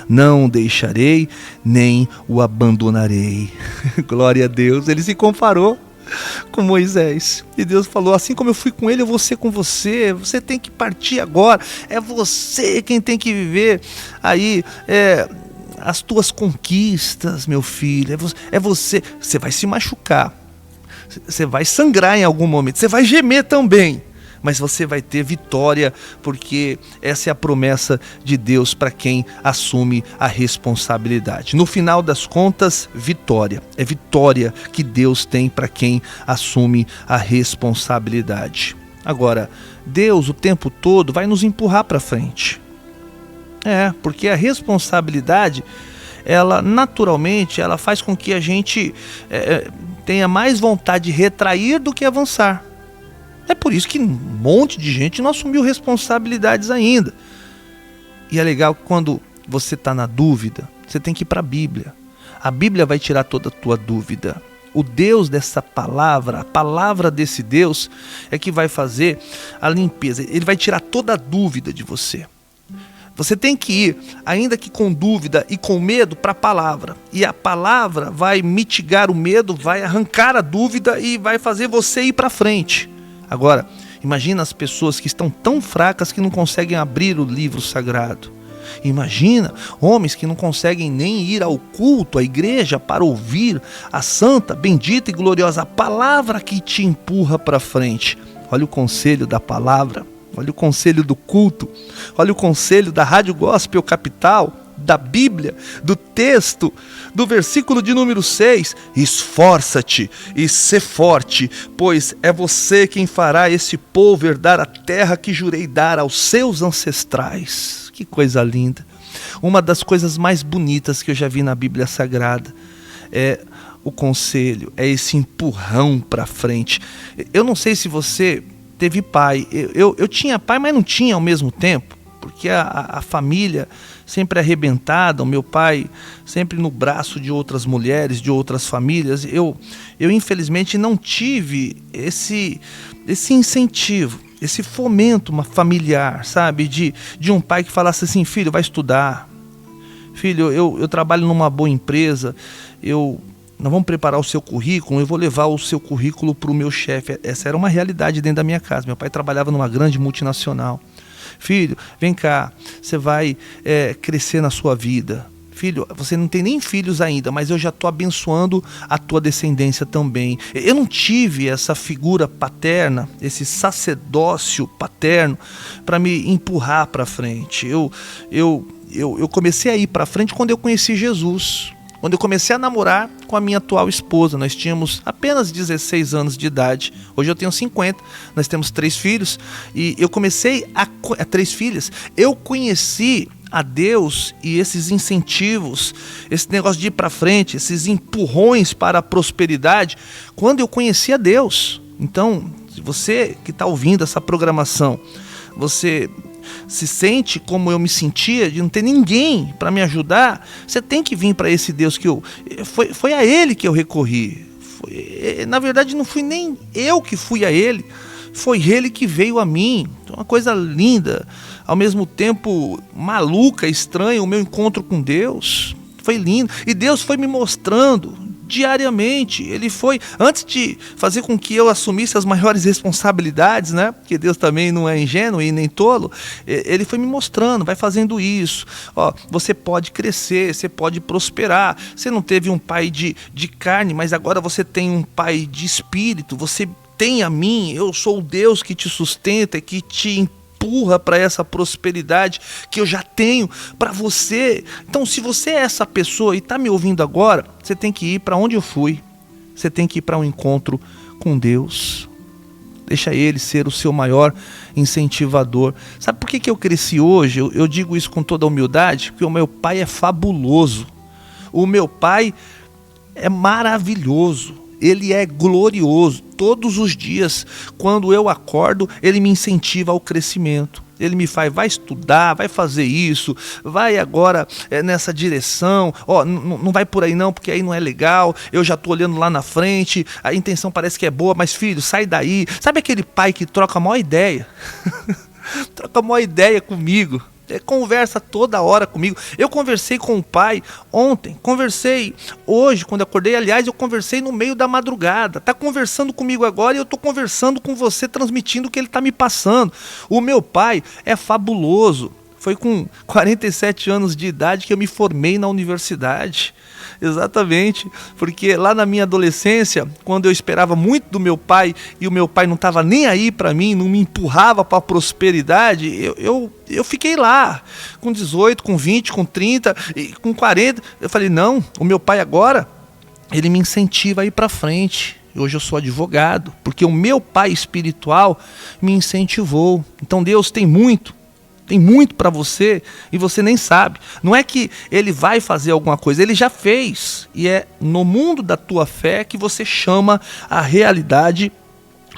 Não o deixarei, nem o abandonarei. Glória a Deus. Ele se comparou com Moisés, e Deus falou: assim como eu fui com ele, eu vou ser com você. Você tem que partir agora, é você quem tem que viver aí as tuas conquistas, meu filho. É você. Você vai se machucar, você vai sangrar em algum momento, você vai gemer também, mas você vai ter vitória, porque essa é a promessa de Deus para quem assume a responsabilidade. No final das contas, vitória. É vitória que Deus tem para quem assume a responsabilidade. Agora, Deus o tempo todo vai nos empurrar para frente. Porque a responsabilidade, ela naturalmente, ela faz com que a gente tenha mais vontade de retrair do que avançar. É por isso que um monte de gente não assumiu responsabilidades ainda. E é legal quando você está na dúvida Você tem que ir para a Bíblia. A Bíblia vai tirar toda a tua dúvida. O Deus dessa palavra, a palavra desse Deus é que vai fazer a limpeza. Ele vai tirar toda a dúvida de você. Você tem que ir, ainda que com dúvida e com medo, para a palavra. E a palavra vai mitigar o medo, vai arrancar a dúvida e vai fazer você ir para frente. Agora, imagina as pessoas que estão tão fracas que não conseguem abrir o livro sagrado. Imagina homens que não conseguem nem ir ao culto, à igreja, para ouvir a santa, bendita e gloriosa palavra que te empurra para frente. Olha o conselho da palavra. Olha o conselho do culto, olha o conselho da Rádio Gospel Capital, da Bíblia, do texto, do versículo de número 6. Esforça-te e sê forte, pois é você quem fará esse povo herdar a terra que jurei dar aos seus ancestrais. Que coisa linda! Uma das coisas mais bonitas que eu já vi na Bíblia Sagrada é o conselho, é esse empurrão para frente. Eu não sei se você teve pai, eu tinha pai, mas não tinha ao mesmo tempo, porque a família sempre arrebentada, o meu pai sempre no braço de outras mulheres, de outras famílias. Eu infelizmente não tive esse incentivo, esse fomento familiar, sabe, de um pai que falasse assim: filho, vai estudar, filho, eu trabalho numa boa empresa, nós vamos preparar o seu currículo, eu vou levar o seu currículo para o meu chefe. Essa era uma realidade dentro da minha casa. Meu pai trabalhava numa grande multinacional. Filho, vem cá, você vai crescer na sua vida. Filho, você não tem nem filhos ainda, mas eu já estou abençoando a tua descendência também. Eu não tive essa figura paterna, esse sacerdócio paterno para me empurrar para frente. Eu comecei a ir para frente quando eu conheci Jesus. Quando eu comecei a namorar com a minha atual esposa. Nós tínhamos apenas 16 anos de idade. Hoje eu tenho 50. Nós temos 3 filhos. E eu comecei 3 filhas. Eu conheci a Deus e esses incentivos, esse negócio de ir para frente, esses empurrões para a prosperidade, quando eu conheci a Deus. Então, se você que está ouvindo essa programação, você se sente como eu me sentia, de não ter ninguém para me ajudar, você tem que vir para esse Deus que foi a Ele que eu recorri. Na verdade, não fui nem eu que fui a Ele, foi Ele que veio a mim. Então, uma coisa linda, ao mesmo tempo maluca, estranha, o meu encontro com Deus foi lindo. E Deus foi me mostrando diariamente. Ele foi, antes de fazer com que eu assumisse as maiores responsabilidades, né? Porque Deus também não é ingênuo e nem tolo. Ele foi me mostrando, vai fazendo isso. Ó, você pode crescer, você pode prosperar. Você não teve um pai de carne, mas agora você tem um pai de espírito. Você tem a mim, eu sou o Deus que te sustenta, que te empurra para essa prosperidade que eu já tenho para você. Então, se você é essa pessoa e está me ouvindo agora, você tem que ir para onde eu fui. Você tem que ir para um encontro com Deus. Deixa Ele ser o seu maior incentivador. Sabe por que eu cresci hoje? Eu digo isso com toda a humildade, porque o meu pai é fabuloso. O meu pai é maravilhoso. Ele é glorioso. Todos os dias, quando eu acordo, ele me incentiva ao crescimento. Ele me faz, vai estudar, vai fazer isso, vai agora nessa direção, não vai por aí não, porque aí não é legal, eu já estou olhando lá na frente, a intenção parece que é boa, mas filho, sai daí. Sabe aquele pai que troca a maior ideia? Troca a maior ideia comigo. Conversa toda hora comigo. Eu conversei com o pai ontem, conversei hoje, quando acordei. Aliás, eu conversei no meio da madrugada. Está conversando comigo agora e eu estou conversando com você, transmitindo o que ele está me passando. O meu pai é fabuloso. Foi com 47 anos de idade que eu me formei na universidade. Exatamente, porque lá na minha adolescência, quando eu esperava muito do meu pai e o meu pai não estava nem aí para mim, não me empurrava para a prosperidade, eu fiquei lá, com 18, com 20, com 30, com 40. Eu falei, não, o meu pai agora, ele me incentiva a ir para frente. Hoje eu sou advogado, porque o meu pai espiritual me incentivou. Então Deus tem muito para você e você nem sabe. Não é que ele vai fazer alguma coisa, ele já fez. E é no mundo da tua fé que você chama a realidade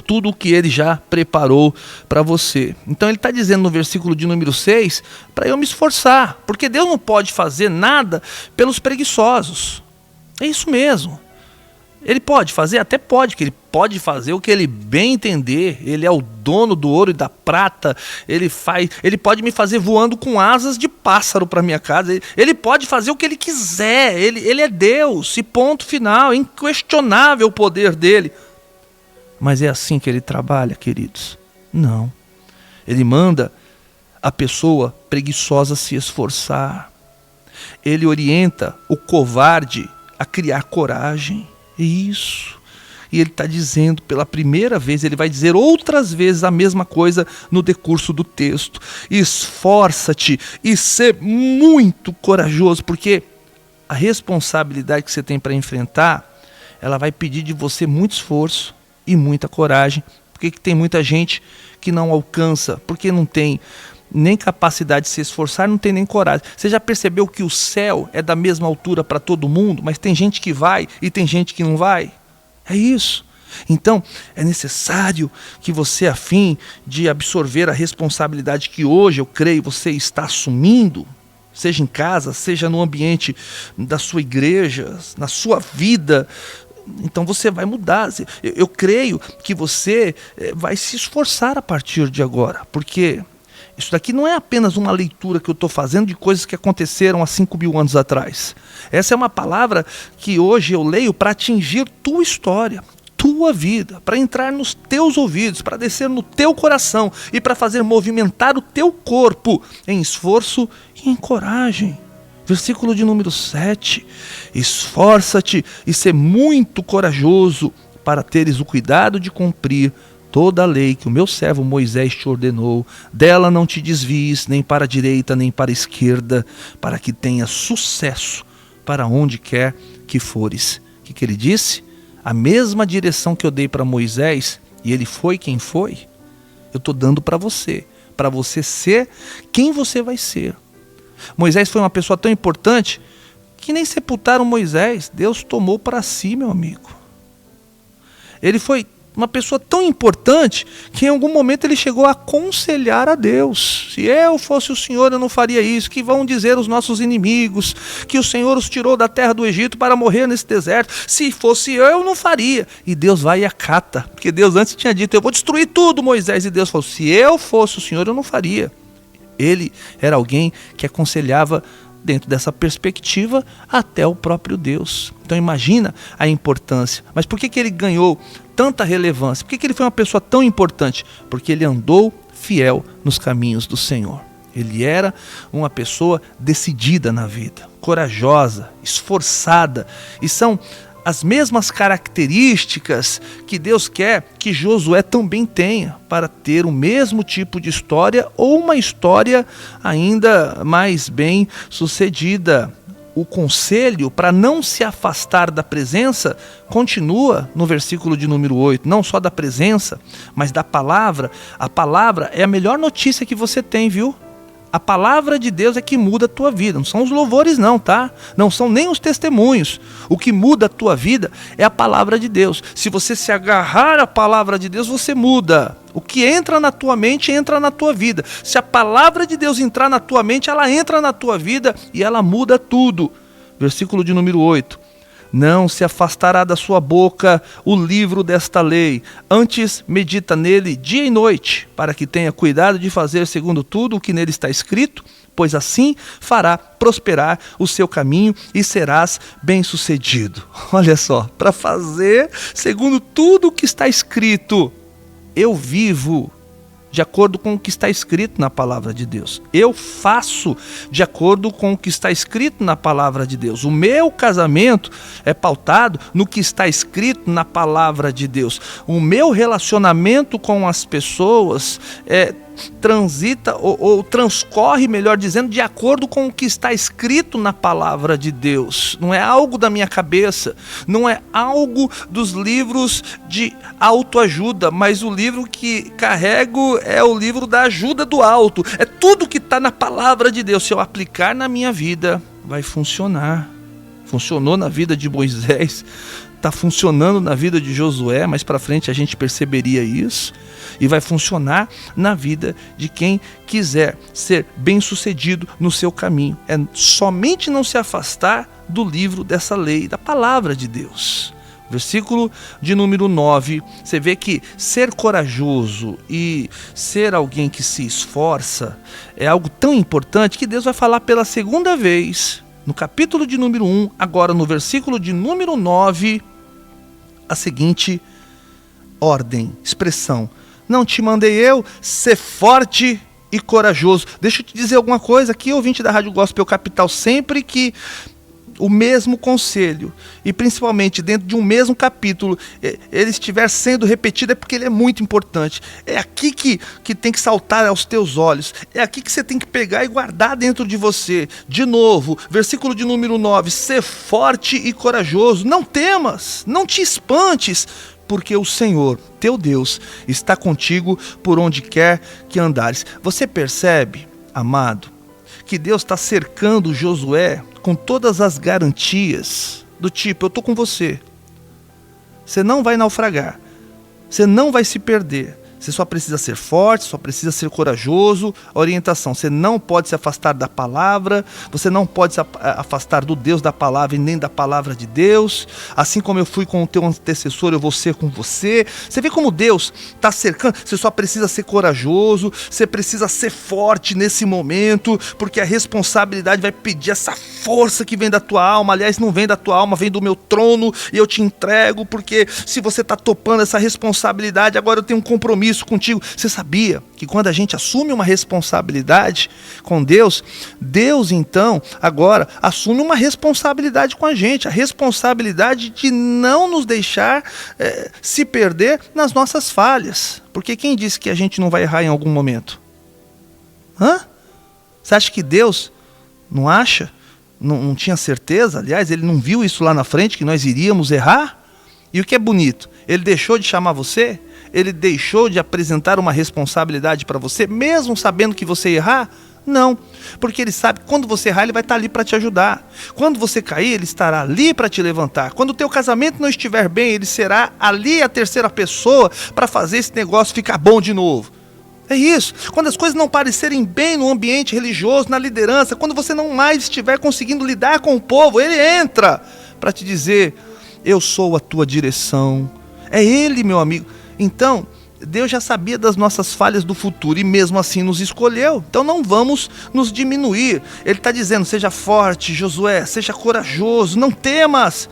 tudo o que ele já preparou para você. Então ele está dizendo no versículo de número 6, para eu me esforçar, porque Deus não pode fazer nada pelos preguiçosos. É isso mesmo. Ele pode fazer? Até pode, que ele pode fazer o que ele bem entender. Ele é o dono do ouro e da prata. Ele pode me fazer voando com asas de pássaro para minha casa. Ele pode fazer o que ele quiser. Ele é Deus, e ponto final. É inquestionável o poder dele. Mas é assim que ele trabalha, queridos? Não. Ele manda a pessoa preguiçosa se esforçar. Ele orienta o covarde a criar coragem. Isso. E ele está dizendo pela primeira vez, ele vai dizer outras vezes a mesma coisa no decurso do texto. Esforça-te e ser muito corajoso, porque a responsabilidade que você tem para enfrentar, ela vai pedir de você muito esforço e muita coragem. Porque tem muita gente que não alcança, porque não tem nem capacidade de se esforçar, não tem nem coragem. Você já percebeu que o céu é da mesma altura para todo mundo, mas tem gente que vai e tem gente que não vai? É isso. Então, é necessário que você, a fim de absorver a responsabilidade que hoje, eu creio, você está assumindo, seja em casa, seja no ambiente da sua igreja, na sua vida, então você vai mudar. Eu creio que você vai se esforçar a partir de agora, porque isso daqui não é apenas uma leitura que eu estou fazendo de coisas que aconteceram há 5.000 anos atrás. Essa é uma palavra que hoje eu leio para atingir tua história, tua vida, para entrar nos teus ouvidos, para descer no teu coração e para fazer movimentar o teu corpo em esforço e em coragem. Versículo de número 7. Esforça-te e ser muito corajoso para teres o cuidado de cumprir toda a lei que o meu servo Moisés te ordenou. Dela não te desvies, nem para a direita, nem para a esquerda, para que tenhas sucesso para onde quer que fores. O que ele disse? A mesma direção que eu dei para Moisés, e ele foi quem foi, eu estou dando para você ser quem você vai ser. Moisés foi uma pessoa tão importante que nem sepultaram Moisés, Deus tomou para si, meu amigo. Ele foi uma pessoa tão importante que em algum momento ele chegou a aconselhar a Deus. Se eu fosse o Senhor, eu não faria isso. Que vão dizer os nossos inimigos que o Senhor os tirou da terra do Egito para morrer nesse deserto. Se fosse eu não faria. E Deus vai e acata, porque Deus antes tinha dito, eu vou destruir tudo, Moisés. E Deus falou, se eu fosse o Senhor, eu não faria. Ele era alguém que aconselhava dentro dessa perspectiva até o próprio Deus. Então imagina a importância. Mas por que ele ganhou tanta relevância? Por que ele foi uma pessoa tão importante? Porque ele andou fiel nos caminhos do Senhor. Ele era uma pessoa decidida na vida, corajosa, esforçada. E são as mesmas características que Deus quer que Josué também tenha para ter o mesmo tipo de história ou uma história ainda mais bem sucedida. O conselho para não se afastar da presença continua no versículo de número 8, não só da presença, mas da palavra. A palavra é a melhor notícia que você tem, viu? A palavra de Deus é que muda a tua vida, não são os louvores não, tá? Não são nem os testemunhos. O que muda a tua vida é a palavra de Deus. Se você se agarrar à palavra de Deus, você muda. O que entra na tua mente, entra na tua vida. Se a palavra de Deus entrar na tua mente, ela entra na tua vida e ela muda tudo. Versículo de número 8. Não se afastará da sua boca o livro desta lei. Antes medita nele dia e noite, para que tenha cuidado de fazer segundo tudo o que nele está escrito, pois assim fará prosperar o seu caminho e serás bem-sucedido. Olha só, para fazer segundo tudo o que está escrito. Eu vivo de acordo com o que está escrito na palavra de Deus. Eu faço de acordo com o que está escrito na palavra de Deus. O meu casamento é pautado no que está escrito na palavra de Deus. O meu relacionamento com as pessoas transita ou transcorre, melhor dizendo, de acordo com o que está escrito na palavra de Deus. Não é algo da minha cabeça, não é algo dos livros de autoajuda, mas o livro que carrego é o livro da ajuda do alto. É tudo que está na palavra de Deus. Se eu aplicar na minha vida, vai funcionar. funcionou na vida de Moisés, está funcionando na vida de Josué, mais para frente a gente perceberia isso, e vai funcionar na vida de quem quiser ser bem-sucedido no seu caminho. É somente não se afastar do livro dessa lei, da palavra de Deus. Versículo de número 9, você vê que ser corajoso e ser alguém que se esforça é algo tão importante que Deus vai falar pela segunda vez, no capítulo de número 1, agora no versículo de número 9, a seguinte ordem, expressão: não te mandei eu ser forte e corajoso. Deixa eu te dizer alguma coisa aqui, ouvinte da Rádio Gospel Capital, sempre que o mesmo conselho, e principalmente dentro de um mesmo capítulo, ele estiver sendo repetido, é porque ele é muito importante. É aqui que tem que saltar aos teus olhos, é aqui que você tem que pegar e guardar dentro de você. De novo, versículo de número 9, ser forte e corajoso, não temas, não te espantes, porque o Senhor, teu Deus, está contigo por onde quer que andares. Você percebe, amado, que Deus está cercando Josué com todas as garantias, do tipo: eu estou com você, você não vai naufragar, você não vai se perder, você só precisa ser forte, só precisa ser corajoso. Orientação: você não pode se afastar da palavra, você não pode se afastar do Deus da palavra e nem da palavra de Deus. Assim como eu fui com o teu antecessor, eu vou ser com você. Você vê como Deus está cercando. Você só precisa ser corajoso, você precisa ser forte nesse momento, porque a responsabilidade vai pedir essa força que vem da tua alma. Aliás, não vem da tua alma, vem do meu trono, e eu te entrego, porque se você está topando essa responsabilidade, agora eu tenho um compromisso contigo. Você sabia que quando a gente assume uma responsabilidade com Deus, Deus então agora assume uma responsabilidade com a gente, a responsabilidade de não nos deixar se perder nas nossas falhas, porque quem disse que a gente não vai errar em algum momento? Você acha que Deus não acha? Não tinha certeza? Aliás, ele não viu isso lá na frente, que nós iríamos errar? E o que é bonito, ele deixou de chamar você? Ele deixou de apresentar uma responsabilidade para você, mesmo sabendo que você ia errar? Não, porque ele sabe que quando você errar, ele vai estar ali para te ajudar. Quando você cair, ele estará ali para te levantar. Quando o teu casamento não estiver bem, ele será ali a terceira pessoa para fazer esse negócio ficar bom de novo. É isso. Quando as coisas não parecerem bem no ambiente religioso, na liderança, quando você não mais estiver conseguindo lidar com o povo, ele entra para te dizer: eu sou a tua direção. É ele, meu amigo. Então, Deus já sabia das nossas falhas do futuro e mesmo assim nos escolheu. Então não vamos nos diminuir. Ele está dizendo: seja forte, Josué, seja corajoso, não temas.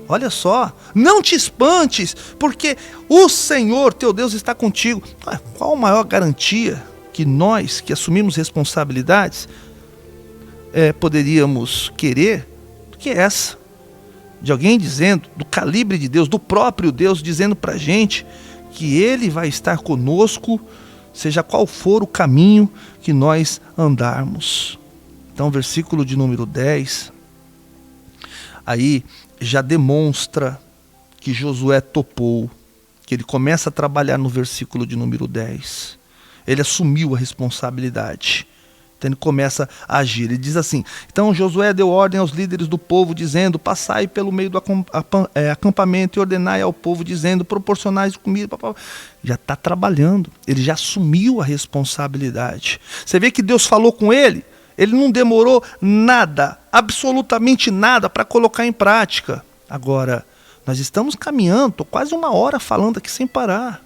Olha só, não te espantes, porque o Senhor, teu Deus, está contigo. Qual a maior garantia que nós, que assumimos responsabilidades, poderíamos querer do que essa? De alguém dizendo, do calibre de Deus, do próprio Deus, dizendo para a gente que Ele vai estar conosco, seja qual for o caminho que nós andarmos. Então, versículo de número 10, aí já demonstra que Josué topou, que ele começa a trabalhar no versículo de número 10. Ele assumiu a responsabilidade. Então ele começa a agir. Ele diz assim: então Josué deu ordem aos líderes do povo, dizendo: passai pelo meio do acampamento e ordenai ao povo, dizendo: proporcionai comida. Já está trabalhando. Ele já assumiu a responsabilidade. Você vê que Deus falou com ele. Ele não demorou nada, absolutamente nada, para colocar em prática. Agora, nós estamos caminhando, estou quase uma hora falando aqui sem parar,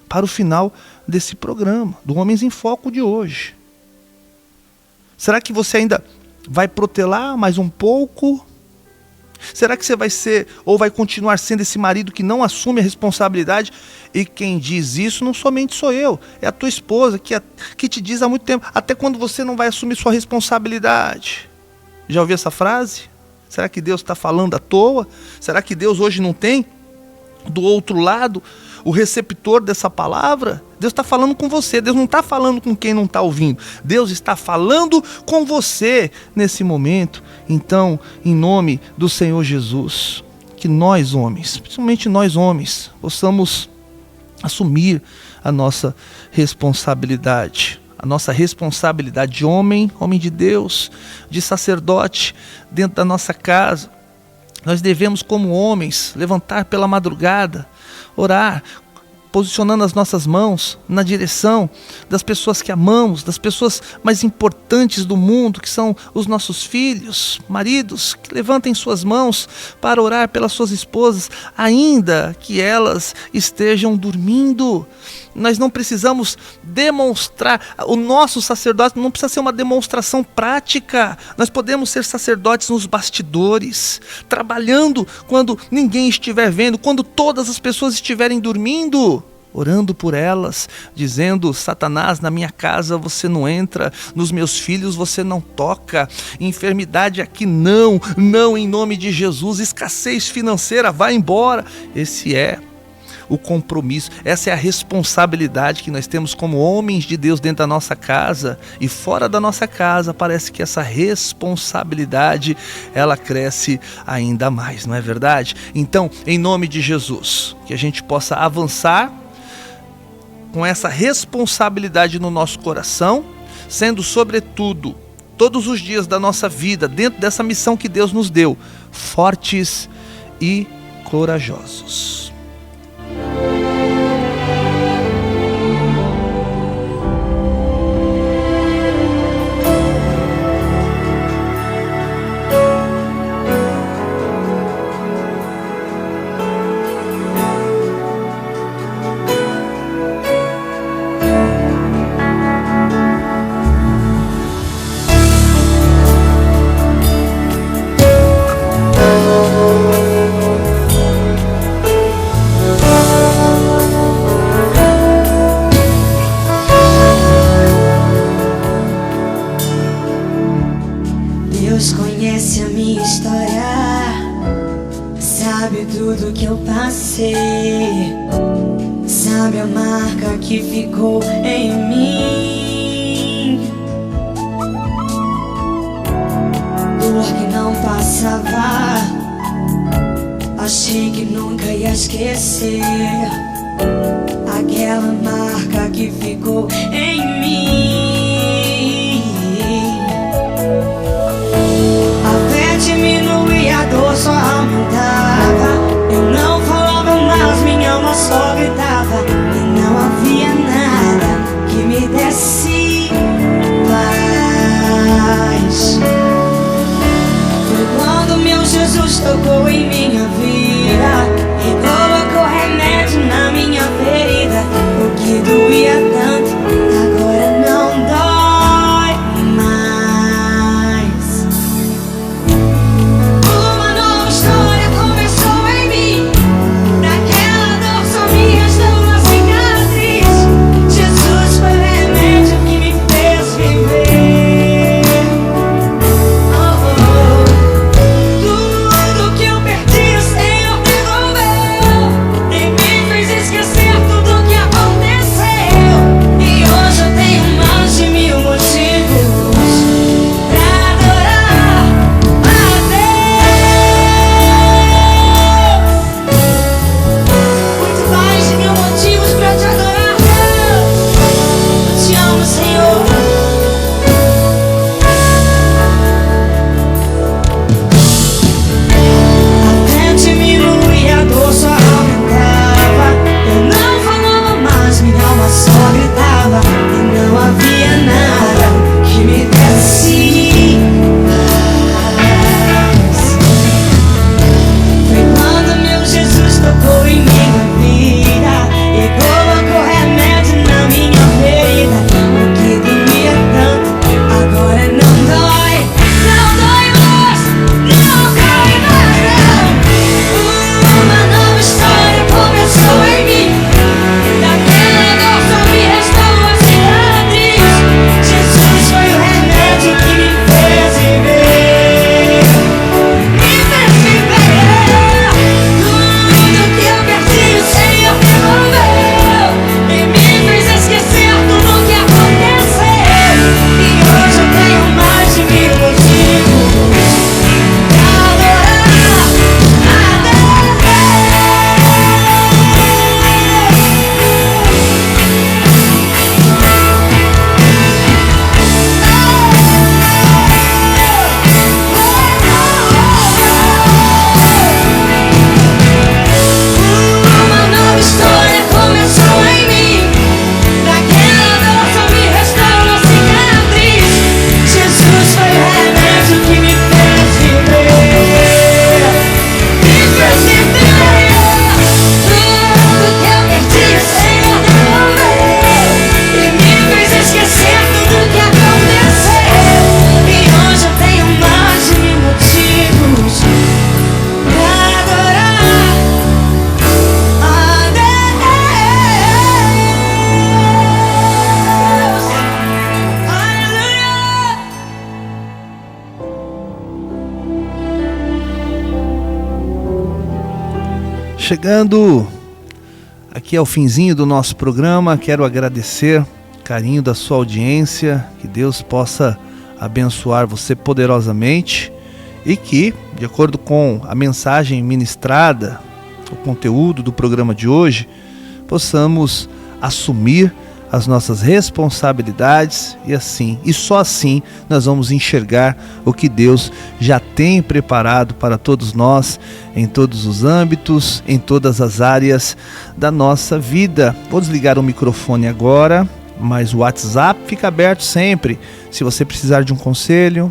para o final desse programa, do Homens em Foco de hoje. Será que você ainda vai protelar mais um pouco? Será que você vai ser, ou vai continuar sendo esse marido que não assume a responsabilidade? E quem diz isso não somente sou eu, é a tua esposa que te diz há muito tempo: até quando você não vai assumir sua responsabilidade? Já ouviu essa frase? Será que Deus está falando à toa? Será que Deus hoje não tem do outro lado o receptor dessa palavra? Deus está falando com você, Deus não está falando com quem não está ouvindo, Deus está falando com você nesse momento. Então, em nome do Senhor Jesus, que nós homens, principalmente nós homens, possamos assumir a nossa responsabilidade de homem de Deus, de sacerdote, dentro da nossa casa, Nós devemos, como homens, levantar pela madrugada, orar, posicionando as nossas mãos na direção das pessoas que amamos, das pessoas mais importantes do mundo, que são os nossos filhos, maridos, que levantem suas mãos para orar pelas suas esposas, ainda que elas estejam dormindo. Nós não precisamos demonstrar, o nosso sacerdócio não precisa ser uma demonstração prática. Nós podemos ser sacerdotes nos bastidores, trabalhando quando ninguém estiver vendo, quando todas as pessoas estiverem dormindo, orando por elas, dizendo: Satanás, na minha casa você não entra, nos meus filhos você não toca, enfermidade aqui não, em nome de Jesus, escassez financeira, vai embora. Esse é o compromisso, essa é a responsabilidade que nós temos como homens de Deus dentro da nossa casa e fora da nossa casa. Parece que essa responsabilidade, ela cresce ainda mais, não é verdade? Então, em nome de Jesus, que a gente possa avançar com essa responsabilidade no nosso coração, sendo sobretudo, todos os dias da nossa vida, dentro dessa missão que Deus nos deu, fortes e corajosos. Deus conhece a minha história, sabe tudo que eu passei, sabe a marca que ficou em mim, dor que não passava, achei que nunca ia esquecer, aquela marca que ficou em mim. Diminuía, a dor só aumentava. Eu não falava mais, minha alma só gritava. E não havia nada que me desse paz. Foi quando meu Jesus tocou em minha vida e colocou remédio na minha ferida. O que doía tanto agora não dói mais. Uma nova história começou. Chegando aqui ao finzinho do nosso programa, quero agradecer o carinho da sua audiência, que Deus possa abençoar você poderosamente e que, de acordo com a mensagem ministrada, o conteúdo do programa de hoje, possamos assumir as nossas responsabilidades e só assim nós vamos enxergar o que Deus já tem preparado para todos nós, em todos os âmbitos, em todas as áreas da nossa vida. Vou desligar o microfone agora, mas o WhatsApp fica aberto sempre. Se você precisar de um conselho,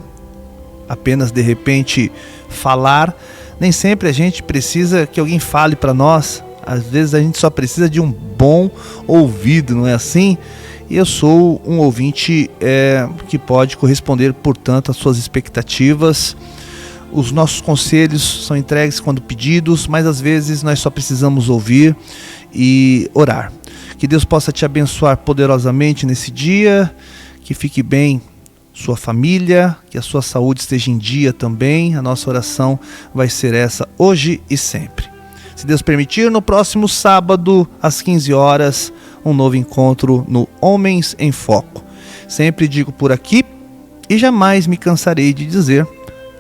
apenas de repente falar, nem sempre a gente precisa que alguém fale para nós. Às vezes a gente só precisa de um bom ouvido, não é assim? E eu sou um ouvinte que pode corresponder, portanto, às suas expectativas. Os nossos conselhos são entregues quando pedidos, mas às vezes nós só precisamos ouvir e orar. Que Deus possa te abençoar poderosamente nesse dia, que fique bem sua família, que a sua saúde esteja em dia também. A nossa oração vai ser essa hoje e sempre. Se Deus permitir, no próximo sábado, às 15 horas, um novo encontro no Homens em Foco. Sempre digo por aqui e jamais me cansarei de dizer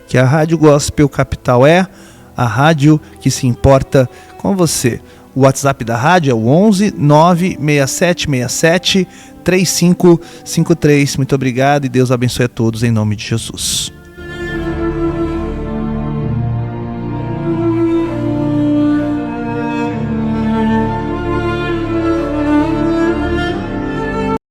que a Rádio Gospel Capital é a rádio que se importa com você. O WhatsApp da rádio é o 11 96767 3553. Muito obrigado e Deus abençoe a todos em nome de Jesus.